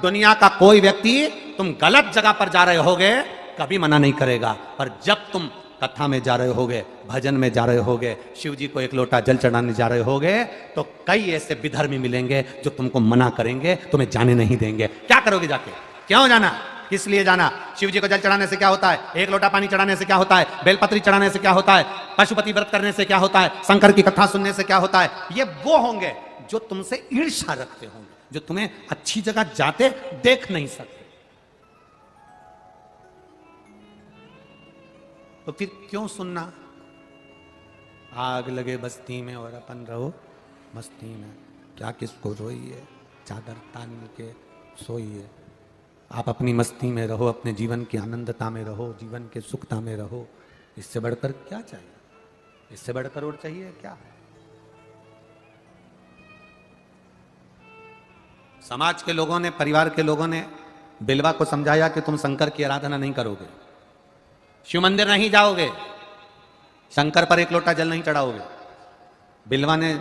दुनिया का कोई व्यक्ति तुम गलत जगह पर जा रहे होगे कभी मना नहीं करेगा, पर जब तुम कथा में जा रहे होगे, भजन में जा रहे होगे, शिव जी को एक लोटा जल चढ़ाने जा रहे होगे, तो कई ऐसे विधर्मी मिलेंगे जो तुमको मना करेंगे, तुम्हें जाने नहीं देंगे। क्या करोगे जाके? क्यों जाना? किस लिए जाना? शिव जी को जल चढ़ाने से क्या होता है? एक लोटा पानी चढ़ाने से क्या होता है? बेलपत्री चढ़ाने से क्या होता है? पशुपति व्रत करने से क्या होता है? शंकर की कथा सुनने से क्या होता है? ये वो होंगे जो तुमसे ईर्ष्या रखते होंगे, जो तुम्हें अच्छी जगह जाते देख नहीं सकते। तो फिर क्यों सुनना? आग लगे बस्ती में और अपन रहो मस्ती में, क्या किसको रोइए, चादर तान के सोइए। आप अपनी मस्ती में रहो, अपने जीवन की आनंदता में रहो, जीवन के सुखता में रहो। इससे बढ़कर क्या चाहिए? इससे बढ़कर और चाहिए क्या? समाज के लोगों ने, परिवार के लोगों ने बिलवा को समझाया कि तुम शंकर की आराधना नहीं करोगे, शिव मंदिर नहीं जाओगे, शंकर पर एक लोटा जल नहीं चढ़ाओगे। बिलवा ने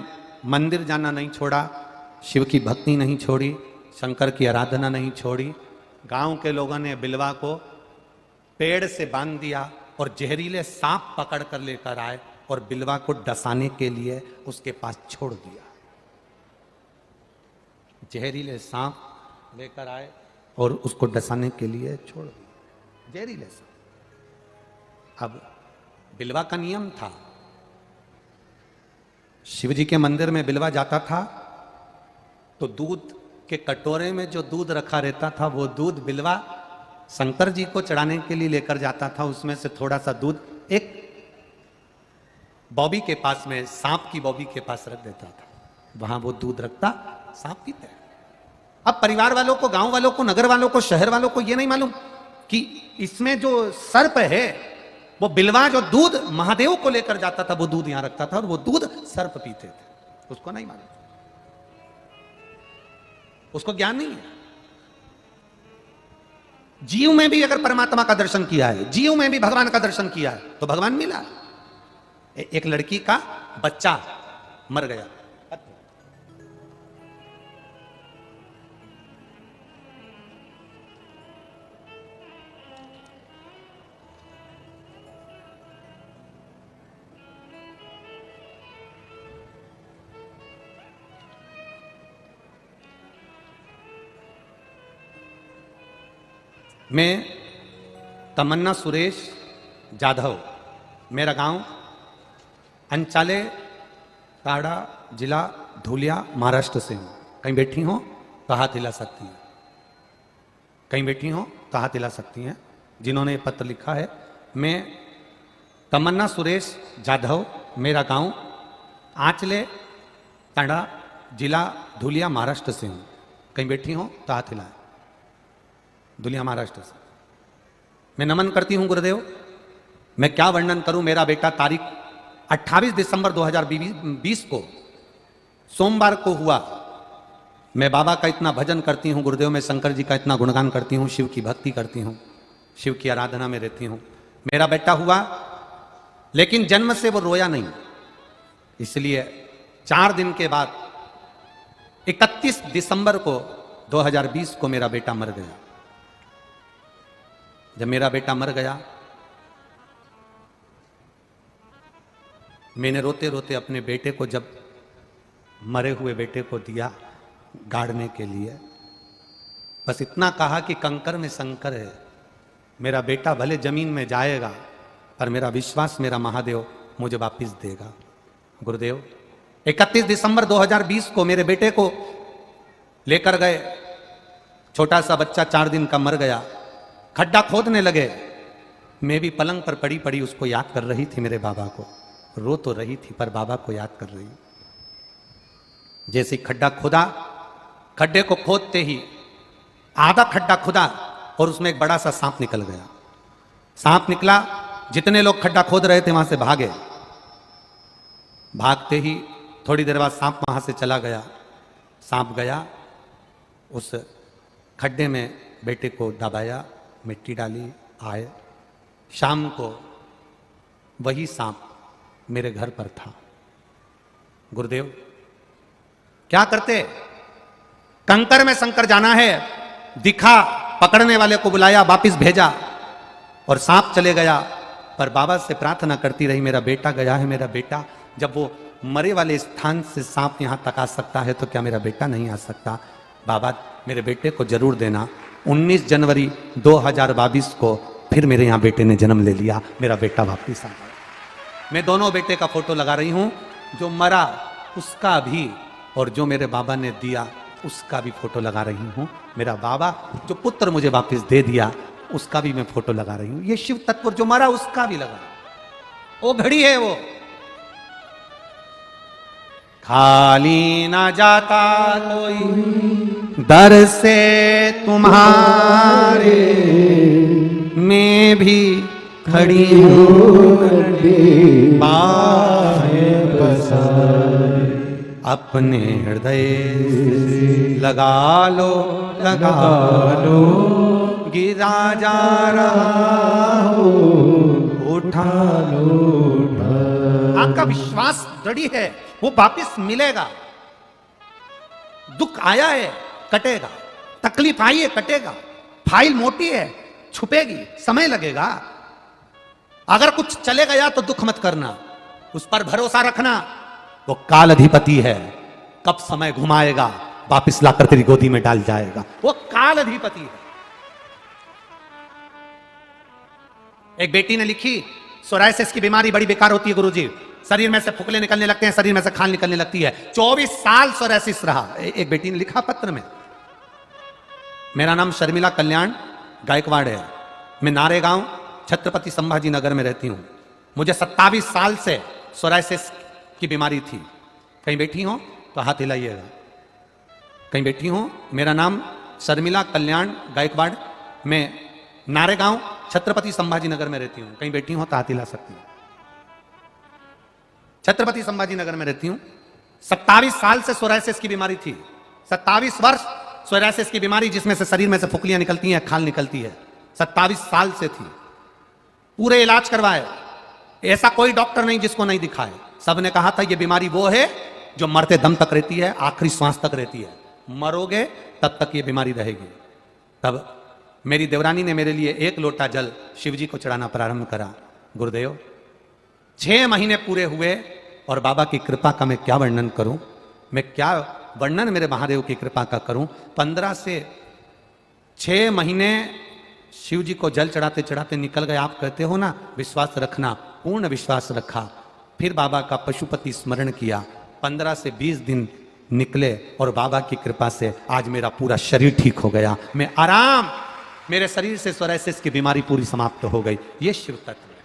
मंदिर जाना नहीं छोड़ा, शिव की भक्ति नहीं छोड़ी, शंकर की आराधना नहीं छोड़ी। गांव के लोगों ने बिलवा को पेड़ से बांध दिया और जहरीले सांप पकड़ कर लेकर आए और बिलवा को डसाने के लिए उसके पास छोड़ दिया। जहरीले सांप लेकर आए और उसको डसाने के लिए छोड़ दिया, जहरीले सांप। अब बिलवा का नियम था, शिव जी के मंदिर में बिलवा जाता था तो दूध के कटोरे में जो दूध रखा रहता था वो दूध बिलवा शंकर जी को चढ़ाने के लिए लेकर जाता था। उसमें से थोड़ा सा दूध एक बॉबी के पास में, सांप की बॉबी के पास रख देता था, वहां वो दूध रखता, सांप पीते। अब परिवार वालों को, गांव वालों को, नगर वालों को, शहर वालों को ये नहीं मालूम कि इसमें जो सर्प है वो बिलवा जो दूध महादेव को लेकर जाता था वो दूध यहां रखता था और वो दूध सर्प पीते थे। उसको नहीं मालूम, उसको ज्ञान नहीं है। जीव में भी अगर परमात्मा का दर्शन किया है, जीव में भी भगवान का दर्शन किया है तो भगवान मिला। एक लड़की का बच्चा मर गया, मैं तमन्ना सुरेश जाधव, मेरा गांव अंचाले ताड़ा, जिला धुलिया, महाराष्ट्र से हूँ। कहीं बैठी हो तो हाथ हिला सकती हैं, कहीं बैठी हो तो हाथ हिला सकती हैं जिन्होंने ये पत्र लिखा है। मैं तमन्ना सुरेश जाधव, मेरा गांव आंचले ताड़ा, जिला धुलिया, महाराष्ट्र से हूँ। कहीं बैठी हो तो हाथ हिलाएं। दुनिया महाराष्ट्र से मैं नमन करती हूं गुरुदेव। मैं क्या वर्णन करूं, मेरा बेटा तारीख 28 दिसंबर 2020 को सोमवार को हुआ। मैं बाबा का इतना भजन करती हूं गुरुदेव, मैं शंकर जी का इतना गुणगान करती हूं, शिव की भक्ति करती हूं, शिव की आराधना में रहती हूं। मेरा बेटा हुआ लेकिन जन्म से वो रोया नहीं, इसलिए 4 दिन के बाद 31 दिसंबर को 2020 को मेरा बेटा मर गया। जब मेरा बेटा मर गया, मैंने रोते रोते अपने बेटे को, जब मरे हुए बेटे को दिया गाड़ने के लिए, बस इतना कहा कि कंकर में शंकर है, मेरा बेटा भले जमीन में जाएगा पर मेरा विश्वास, मेरा महादेव मुझे वापस देगा। गुरुदेव 31 दिसंबर 2020 को मेरे बेटे को लेकर गए, छोटा सा बच्चा 4 दिन का मर गया। खड्डा खोदने लगे, मैं भी पलंग पर पड़ी पड़ी उसको याद कर रही थी, मेरे बाबा को। रो तो रही थी पर बाबा को याद कर रही। जैसे खड्डा खोदा, खड्डे को खोदते ही आधा खड्डा खुदा और उसमें एक बड़ा सा सांप निकल गया। सांप निकला, जितने लोग खड्डा खोद रहे थे वहां से भागे। भागते ही थोड़ी देर बाद सांप वहां से चला गया। सांप गया, उस खड्डे में बेटे को दबाया, मिट्टी डाली, आए। शाम को वही सांप मेरे घर पर था। गुरुदेव क्या करते, कंकर में शंकर जाना है, दिखा, पकड़ने वाले को बुलाया, वापिस भेजा और सांप चले गया। पर बाबा से प्रार्थना करती रही, मेरा बेटा गया है, मेरा बेटा। जब वो मरे वाले स्थान से सांप यहां तक आ सकता है तो क्या मेरा बेटा नहीं आ सकता? बाबा मेरे बेटे को जरूर देना। 19 जनवरी 2022 को फिर मेरे यहाँ बेटे ने जन्म ले लिया, मेरा बेटा वापिस आ गया। मैं दोनों बेटे का फोटो लगा रही हूं, जो मरा उसका भी और जो मेरे बाबा ने दिया उसका भी फोटो लगा रही हूं। मेरा बाबा जो पुत्र मुझे वापस दे दिया उसका भी मैं फोटो लगा रही हूं। ये शिव तत्व जो मरा उसका भी लगा, वो घड़ी है वो। खाली ना जाता कोई दर से तुम्हारे, मैं भी खड़ी हूं बाहें पसारे, अपने हृदय लगा लो गिरा जा रहा हो, उठा लो। आपका विश्वास दृढ़ है, वो वापिस मिलेगा। दुख आया है कटेगा, तकलीफ आई है कटेगा, फाइल मोटी है छुपेगी, समय लगेगा। अगर कुछ चले गया तो दुख मत करना, उस पर भरोसा रखना। वो काल अधिपति है, कब समय घुमाएगा वापिस लाकर तेरी गोदी में डाल जाएगा। वो काल अधिपति है। एक बेटी ने लिखी, सोरायसिस की बीमारी बड़ी बेकार होती है गुरुजी, शरीर में से फुकले निकलने लगते हैं, शरीर में से खाल निकलने लगती है। 24 साल सोरायसिस रहा। एक बेटी ने लिखा पत्र में, मेरा नाम शर्मिला कल्याण गायकवाड़ है, मैं नारेगांव छत्रपति संभाजी नगर में रहती हूं। मुझे 27 साल से सोरायसिस की बीमारी थी। कहीं बैठी हो तो हाथ हिलाइएगा, कहीं बैठी हो। मेरा नाम शर्मिला कल्याण गायकवाड़, मैं नारेगांव छत्रपति संभाजी नगर में रहती हूं। कहीं बैठी हो तो हाथ हिला सकती हूं। छत्रपति संभाजी नगर में रहती हूं। 27 साल से सोरायसिस की बीमारी थी। 27 वर्ष सोरायसिस की बीमारी, जिसमें से शरीर में से फुकलियां निकलती हैं, खाल निकलती है। 27 साल से थी। पूरे इलाज करवाए, ऐसा कोई डॉक्टर नहीं जिसको नहीं दिखाए। सबने कहा था ये बीमारी वो है जो मरते दम तक रहती है, आखिरी श्वास तक रहती है, मरोगे तब तक ये बीमारी रहेगी। तब मेरी देवरानी ने मेरे लिए 1 लोटा जल शिवजी को चढ़ाना प्रारंभ करा। गुरुदेव 6 महीने पूरे हुए और बाबा की कृपा का मैं क्या वर्णन करूं, मैं क्या वर्णन मेरे महादेव की कृपा का करूं। 15 से 6 महीने शिव जी को जल चढ़ाते चढ़ाते निकल गए। आप कहते हो ना विश्वास रखना, पूर्ण विश्वास रखा। फिर बाबा का पशुपति स्मरण किया। 15 से 20 दिन निकले और बाबा की कृपा से आज मेरा पूरा शरीर ठीक हो गया। मैं आराम, मेरे शरीर से सोरायसिस की बीमारी पूरी समाप्त हो गई। ये शिव तत्व है,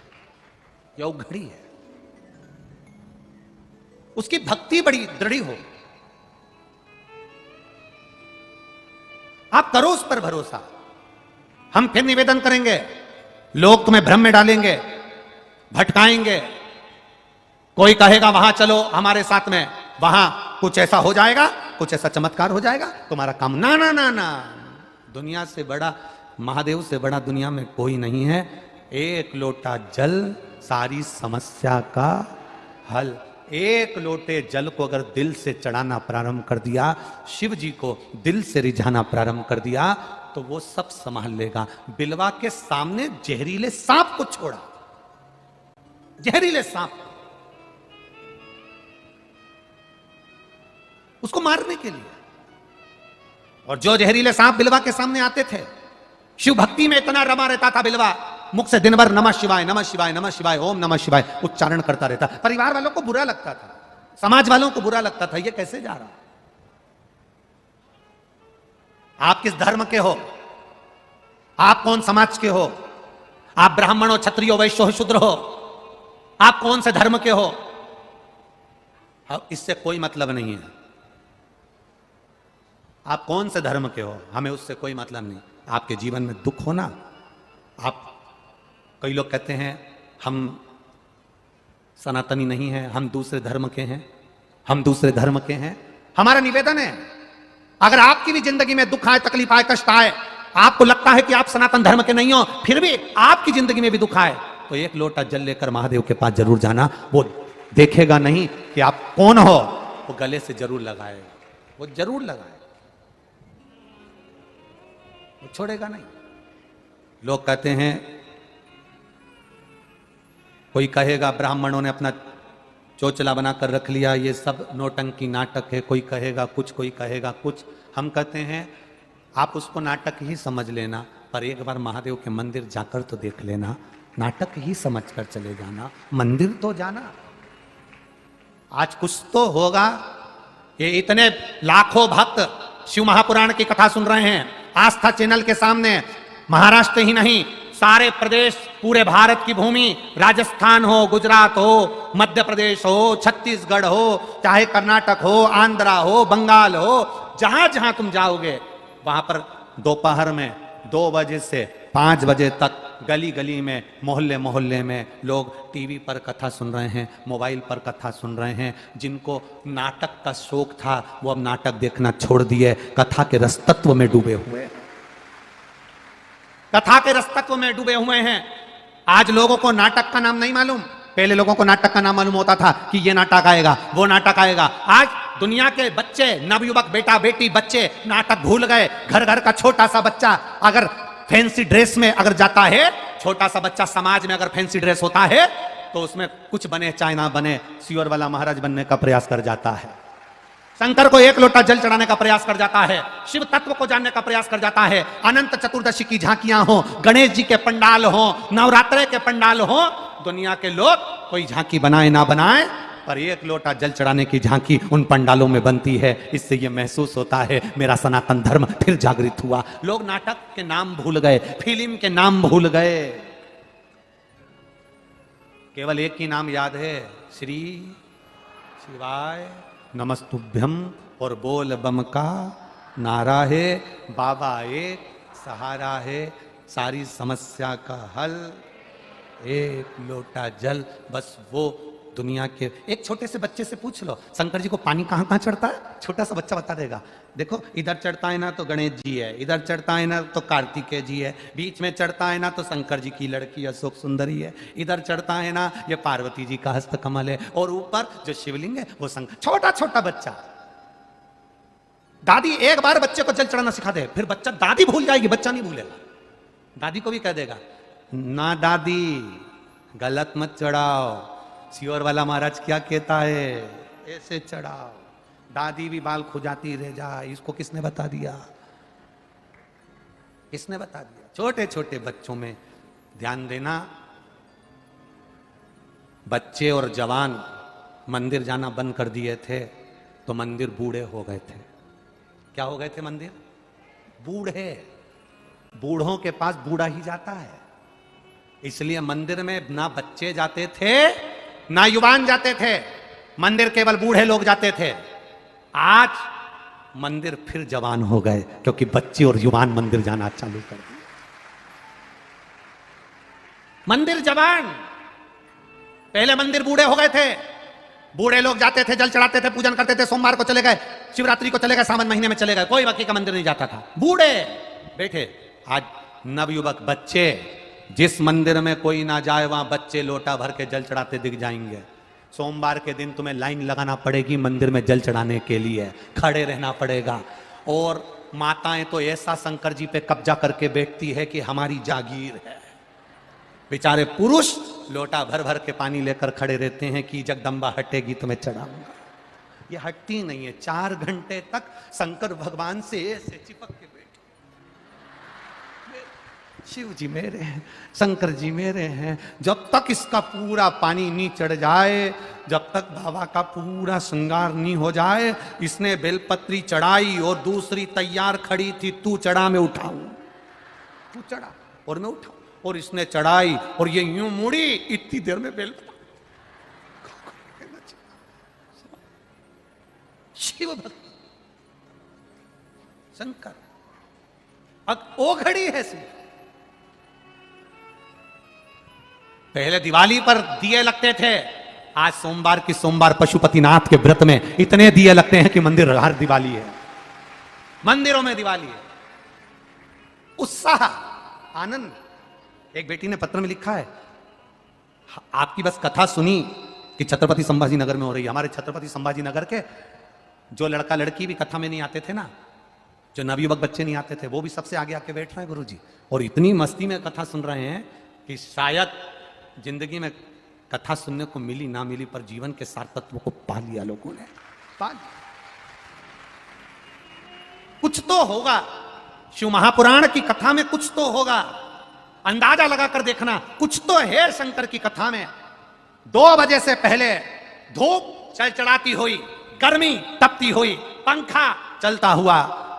यह उघड़ी है। उसकी भक्ति बड़ी दृढ़ हो, आप करो उस पर भरोसा। हम फिर निवेदन करेंगे, लोग तुम्हें भ्रम में डालेंगे, भटकाएंगे। कोई कहेगा वहां चलो हमारे साथ में, वहां कुछ ऐसा हो जाएगा, कुछ ऐसा चमत्कार हो जाएगा, तुम्हारा काम। ना ना ना ना, दुनिया से बड़ा, महादेव से बड़ा दुनिया में कोई नहीं है। 1 लोटा जल सारी समस्या का हल। 1 लोटे जल को अगर दिल से चढ़ाना प्रारंभ कर दिया, शिव जी को दिल से रिझाना प्रारंभ कर दिया, तो वो सब संभाल लेगा। बिलवा के सामने जहरीले सांप को छोड़ा, जहरीले सांप, उसको मारने के लिए। और जो जहरीले सांप बिलवा के सामने आते थे, शिव भक्ति में इतना रमा रहता था बिलवा, मुख से दिन भर नमः शिवाय नमः शिवाय नमः शिवाय ओम नमः शिवाय उच्चारण करता रहता। परिवार वालों को बुरा लगता था, समाज वालों को बुरा लगता था, ये कैसे जा रहा। आप किस धर्म के हो, आप कौन समाज के हो, आप ब्राह्मण हो, क्षत्रिय हो, वैश्य हो, शूद्र हो, आप कौन से धर्म के हो, इससे कोई मतलब नहीं है। आप कौन से धर्म के हो, हमें उससे कोई मतलब नहीं। आपके जीवन में दुख हो ना, आप, कई लोग कहते हैं हम सनातनी नहीं हैं, हम दूसरे धर्म के हैं, हम दूसरे धर्म के हैं। हमारा निवेदन है, अगर आपकी भी जिंदगी में दुख आए, तकलीफ आए, कष्ट आए, आपको लगता है कि आप सनातन धर्म के नहीं हो, फिर भी आपकी जिंदगी में भी दुख आए, तो 1 लोटा जल लेकर महादेव के पास जरूर जाना। वो देखेगा नहीं कि आप कौन हो, वो गले से जरूर लगाएगा, वो जरूर लगाएगा, वो छोड़ेगा नहीं। लोग कहते हैं कोई कहेगा ब्राह्मणों ने अपना चोचला बनाकर रख लिया, ये सब नौटंकी नाटक है। कोई कहेगा कुछ, कोई कहेगा कुछ। हम कहते हैं आप उसको नाटक ही समझ लेना, पर एक बार महादेव के मंदिर जाकर तो देख लेना। नाटक ही समझ कर चले जाना, मंदिर तो जाना। आज कुछ तो होगा। ये इतने लाखों भक्त शिव महापुराण की कथा सुन रहे हैं आस्था चैनल के सामने। महाराष्ट्र ही नहीं, सारे प्रदेश, पूरे भारत की भूमि, राजस्थान हो, गुजरात हो, मध्य प्रदेश हो, छत्तीसगढ़ हो, चाहे कर्नाटक हो, आंध्रा हो, बंगाल हो, जहां जहां तुम जाओगे वहां पर दोपहर में 2 बजे से 5 बजे तक गली गली में, मोहल्ले मोहल्ले में लोग टीवी पर कथा सुन रहे हैं, मोबाइल पर कथा सुन रहे हैं। जिनको नाटक का शौक था वो अब नाटक देखना छोड़ दिए, कथा के रसतत्व में डूबे हुए, कथा के रसतत्व में डूबे हुए हैं। आज लोगों को नाटक का नाम नहीं मालूम। पहले लोगों को नाटक का नाम मालूम होता था कि ये नाटक आएगा, वो नाटक आएगा। आज दुनिया के बच्चे, नवयुवक, बेटा बेटी बच्चे नाटक भूल गए। घर घर का छोटा सा बच्चा अगर फैंसी ड्रेस में अगर जाता है, छोटा सा बच्चा समाज में अगर फैंसी ड्रेस होता है तो उसमें कुछ बने चाहे ना बने, सियोर वाला महाराज बनने का प्रयास कर जाता है। शंकर को 1 लोटा जल चढ़ाने का प्रयास कर जाता है, शिव तत्व को जानने का प्रयास कर जाता है। अनंत चतुर्दशी की झांकियां हो, गणेश जी के पंडाल हो, नवरात्रे के पंडाल हो, दुनिया के लोग कोई झांकी बनाए ना बनाए, पर 1 लोटा जल चढ़ाने की झांकी उन पंडालों में बनती है। इससे यह महसूस होता है मेरा सनातन धर्म फिर जागृत हुआ। लोग नाटक के नाम भूल गए, फिल्म के नाम भूल गए। केवल एक ही नाम याद है, श्री शिवाय नमस्तुभ्यम, और बोल बम का नारा है। बाबा एक सहारा है, सारी समस्या का हल 1 लोटा जल। बस वो दुनिया के एक छोटे से बच्चे से पूछ लो, शंकर जी को पानी कहाँ कहाँ चढ़ता है, छोटा सा बच्चा बता देगा। देखो इधर चढ़ता है ना तो गणेश जी है, इधर चढ़ता है ना तो कार्तिकेय जी है, बीच में चढ़ता है ना तो शंकर जी की लड़की अशोक सुंदरी है, इधर चढ़ता है ना ये पार्वती जी का हस्त कमल है, और ऊपर जो शिवलिंग है वो शंकर। छोटा छोटा बच्चा। दादी एक बार बच्चे को जल चढ़ाना सिखा दे, फिर बच्चा, दादी भूल जाएगी, बच्चा नहीं भूलेगा। दादी को भी कह देगा ना दादी गलत मत चढ़ाओ, सियोर वाला महाराज क्या कहता है, ऐसे चढ़ाओ। दादी भी बाल खुजाती रह जा, इसको किसने बता दिया, किसने बता दिया। छोटे छोटे बच्चों में ध्यान देना। बच्चे और जवान मंदिर जाना बंद कर दिए थे तो मंदिर बूढ़े हो गए थे। क्या हो गए थे मंदिर? बूढ़े। बूढ़ों के पास बूढ़ा ही जाता है, इसलिए मंदिर में ना बच्चे जाते थे ना युवान जाते थे, मंदिर केवल बूढ़े लोग जाते थे। आज मंदिर फिर जवान हो गए क्योंकि बच्चे और युवान मंदिर जाना चालू कर दिए। मंदिर जवान, पहले मंदिर बूढ़े हो गए थे। बूढ़े लोग जाते थे, जल चढ़ाते थे, पूजन करते थे, सोमवार को चले गए, शिवरात्रि को चले गए, सावन महीने में चले गए, कोई बाकी का मंदिर नहीं जाता था, बूढ़े बैठे। आज नवयुवक बच्चे, जिस मंदिर में कोई ना जाए वहां बच्चे लोटा भर के जल चढ़ाते दिख जाएंगे। सोमवार के दिन तुम्हें लाइन लगाना पड़ेगी मंदिर में जल चढ़ाने के लिए, खड़े रहना पड़ेगा। और माताएं तो ऐसा शंकर जी पे कब्जा करके बैठती है कि हमारी जागीर है। बेचारे पुरुष लोटा भर भर के पानी लेकर खड़े रहते हैं कि जगदम्बा हटेगी तो मैं चढ़ाऊंगा। ये हटती नहीं है। 4 घंटे तक शंकर भगवान से ऐसे चिपक के बैठे, शिव जी मेरे हैं, शंकर जी मेरे हैं। जब तक इसका पूरा पानी नहीं चढ़ जाए, जब तक बाबा का पूरा श्रृंगार नहीं हो जाए। इसने बेलपत्री चढ़ाई और दूसरी तैयार खड़ी थी, तू चढ़ा मैं उठाऊं, तू चढ़ा और मैं उठाऊं। और इसने चढ़ाई और ये यूं मुड़ी, इतनी देर में बेलपत्री। शिव भक्त शंकर, अब वो घड़ी है सी। पहले दिवाली पर दिए लगते थे, आज सोमवार की सोमवार पशुपतिनाथ के व्रत में इतने दिए लगते हैं कि मंदिर हर दिवाली है, मंदिरों में दिवाली है। उत्साह, आनंद। एक बेटी ने पत्र में लिखा है, आपकी बस कथा सुनी कि छत्रपति संभाजी नगर में हो रही है। हमारे छत्रपति संभाजी नगर के जो लड़का लड़की भी कथा में नहीं आते थे ना, जो नवयुवक बच्चे नहीं आते थे, वो भी सबसे आगे आके बैठ रहे हैं गुरुजी, और इतनी मस्ती में कथा सुन रहे हैं कि शायद जिंदगी में कथा सुनने को मिली ना मिली, पर जीवन के सार तत्व को पा लिया लोगों ने, पा लिया। कुछ तो होगा शिव महापुराण की कथा में, कुछ तो होगा। अंदाजा लगाकर देखना, कुछ तो है शंकर की कथा में। 2 बजे से पहले धूप चलचलाती हुई, गर्मी तपती हुई, पंखा चलता हुआ,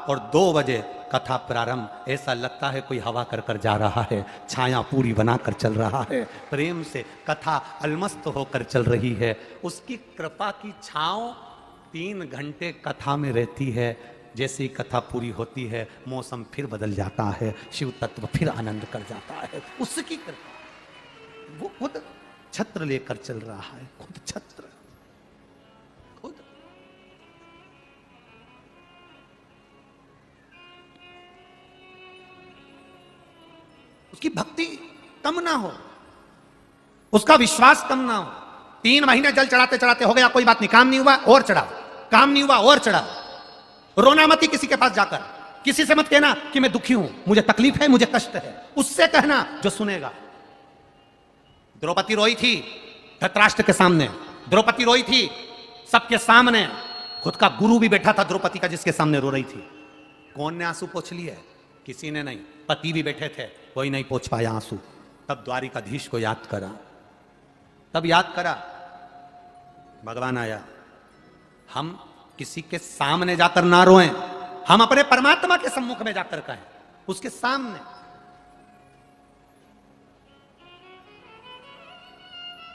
और 2 बजे कथा प्रारंभ। ऐसा लगता है कोई हवा कर कर जा रहा है, छाया पूरी बनाकर चल रहा है, प्रेम से कथा अलमस्त होकर चल रही है। उसकी कृपा की छांव 3 घंटे कथा में रहती है। जैसे ही कथा पूरी होती है, मौसम फिर बदल जाता है, शिव तत्व फिर आनंद कर जाता है। उसकी कृपा, वो खुद छत्र लेकर चल रहा है, खुद छत्र, खुद। उसकी भक्ति कम ना हो, उसका विश्वास कम ना हो। 3 महीने जल चढ़ाते चढ़ाते हो गया, कोई बात नहीं, काम नहीं हुआ और चढ़ाओ, काम नहीं हुआ और चढ़ाओ। रोना मत ही किसी के पास जाकर, किसी से मत कहना कि मैं दुखी हूं, मुझे तकलीफ है, मुझे कष्ट है। उससे कहना जो सुनेगा। द्रौपदी रोई थी धृतराष्ट्र के सामने, द्रौपदी रोई थी सबके सामने। खुद का गुरु भी बैठा था द्रौपदी का, जिसके सामने रो रही थी। कौन ने आंसू पोंछ लिए? किसी ने नहीं। पति भी बैठे थे, कोई नहीं पोंछ पाया आंसू। तब द्वारिकाधीश को याद करा, तब याद करा, भगवान आया। हम किसी के सामने जाकर ना रोएं, हम अपने परमात्मा के सम्मुख में जाकर कहें, उसके सामने।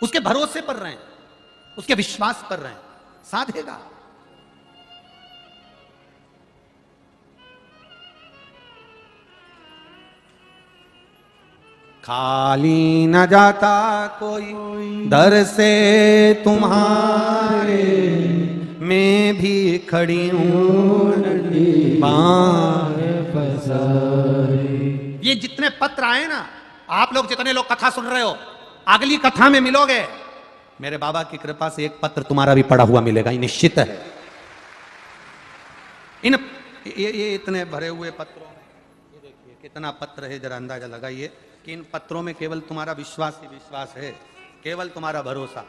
उसके भरोसे पर रहें, उसके विश्वास पर रहें, साधेगा। खाली न जाता कोई दर से तुम्हारे, मैं भी खड़ी हूं ये जितने पत्र आए ना, आप लोग जितने लोग कथा सुन रहे हो, अगली कथा में मिलोगे, मेरे बाबा की कृपा से एक पत्र तुम्हारा भी पड़ा हुआ मिलेगा, ये निश्चित है। ये इतने भरे हुए पत्रों में, ये देखिए कितना पत्र है, जरा अंदाजा लगाइए कि इन पत्रों में केवल तुम्हारा विश्वास ही विश्वास है, केवल तुम्हारा भरोसा।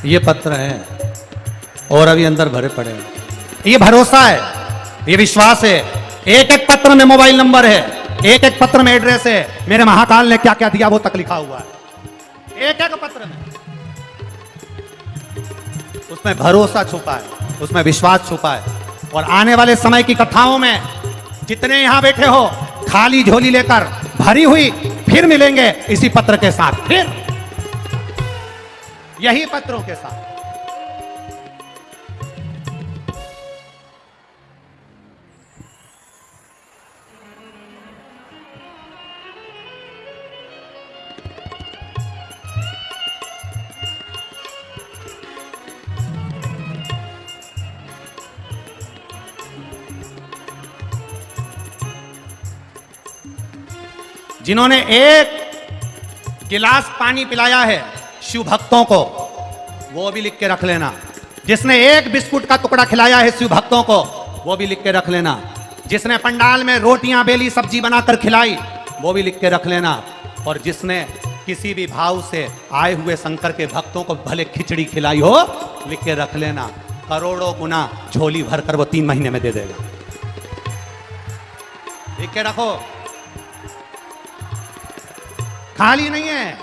ये पत्र है और अभी अंदर भरे पड़े हैं। ये भरोसा है, ये विश्वास है। एक एक पत्र में मोबाइल नंबर है, एक एक पत्र में एड्रेस है, मेरे महाकाल ने क्या क्या दिया वो तक लिखा हुआ है एक एक पत्र में। उसमें भरोसा छुपा है, उसमें विश्वास छुपा है। और आने वाले समय की कथाओं में जितने यहां बैठे हो, खाली झोली लेकर भरी हुई फिर मिलेंगे इसी पत्र के साथ, फिर यही पत्रों के साथ। जिन्होंने एक गिलास पानी पिलाया है शिव भक्तों को, वो भी लिख के रख लेना। जिसने एक बिस्कुट का टुकड़ा खिलाया है शिव भक्तों को, वो भी लिख के रख लेना। जिसने पंडाल में रोटियां बेली सब्जी बनाकर खिलाई, वो भी लिख के रख लेना। और जिसने किसी भी भाव से आए हुए शंकर के भक्तों को भले खिचड़ी खिलाई हो, लिख के रख लेना। करोड़ों गुना झोली भरकर वो 3 महीने में दे देगा। लिख के रखो, खाली नहीं है।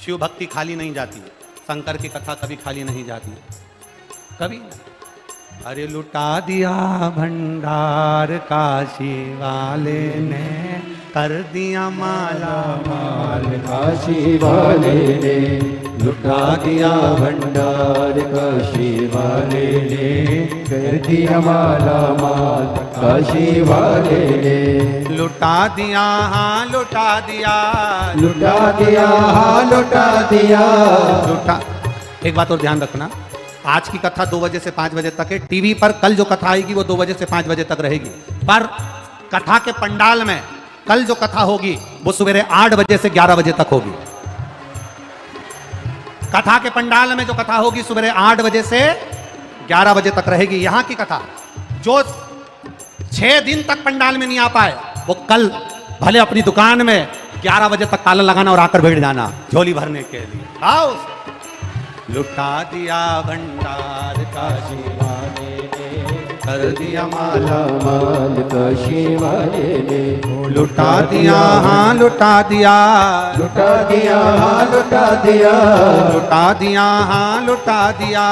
शिव भक्ति खाली नहीं जाती, शंकर की कथा कभी खाली नहीं जाती, कभी। अरे लुटा दिया भंडार काशी वाले ने, कर दिया माला
माल काशी वाले ने, लुटा दिया भंडार काशी वाले ने, कर दिया माला माल काशी वाले ने।
लुटा दिया, हाँ लुटा दिया,
लुटा दिया, हाँ लुटा दिया।
लुटा। एक बात और ध्यान रखना, आज की कथा 2 बजे से 5 बजे तक है। टीवी पर कल जो कथा आएगी वो 2 बजे से 5 बजे तक रहेगी। पर कथा के पंडाल में कल जो कथा होगी वो सवेरे 8 बजे से 11 बजे तक होगी। कथा के पंडाल में जो कथा होगी सवेरे 8 बजे से 11 बजे तक रहेगी। यहां की कथा जो 6 दिन तक पंडाल में नहीं आ पाए, वो कल भले अपनी दुकान में 11 बजे तक ताला लगाना और आकर बैठ जाना झोली भरने के लिए। आओ। लुटा दिया भंडार काशी वाले ने, कर दिया माला
माल काशी वाले ने।
लुटा दिया, हाँ लुटा दिया,
लुटा दिया, हाँ लुटा दिया।
लुटा दिया, हाँ लुटा दिया,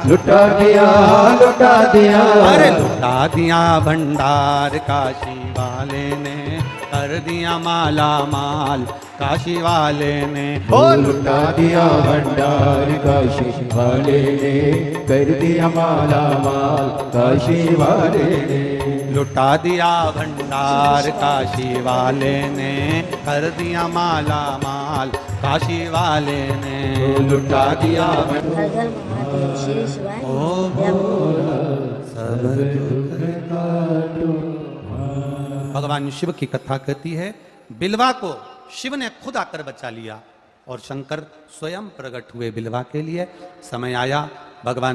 लुटा दिया, हाँ लुटा दिया।
अरे लुटा दिया भंडार काशी वाले ने, कर दिया माला माल काशी वाले ने।
लुटा दिया भंडार काशी वाले ने, कर दिया माला माल काशी वाले ने।
लुटा दिया भंडार काशी वाले ने, कर दिया माला माल काशी वाले ने।
लुटा दिया
हर घर महादेव श्री शिवाय
ओ सब दुख काटो। भगवान शिव की कथा कहती है, बिलवा को शिव ने खुद आकर बचा लिया और शंकर स्वयं प्रकट हुए बिलवा के लिए। समय आया भगवान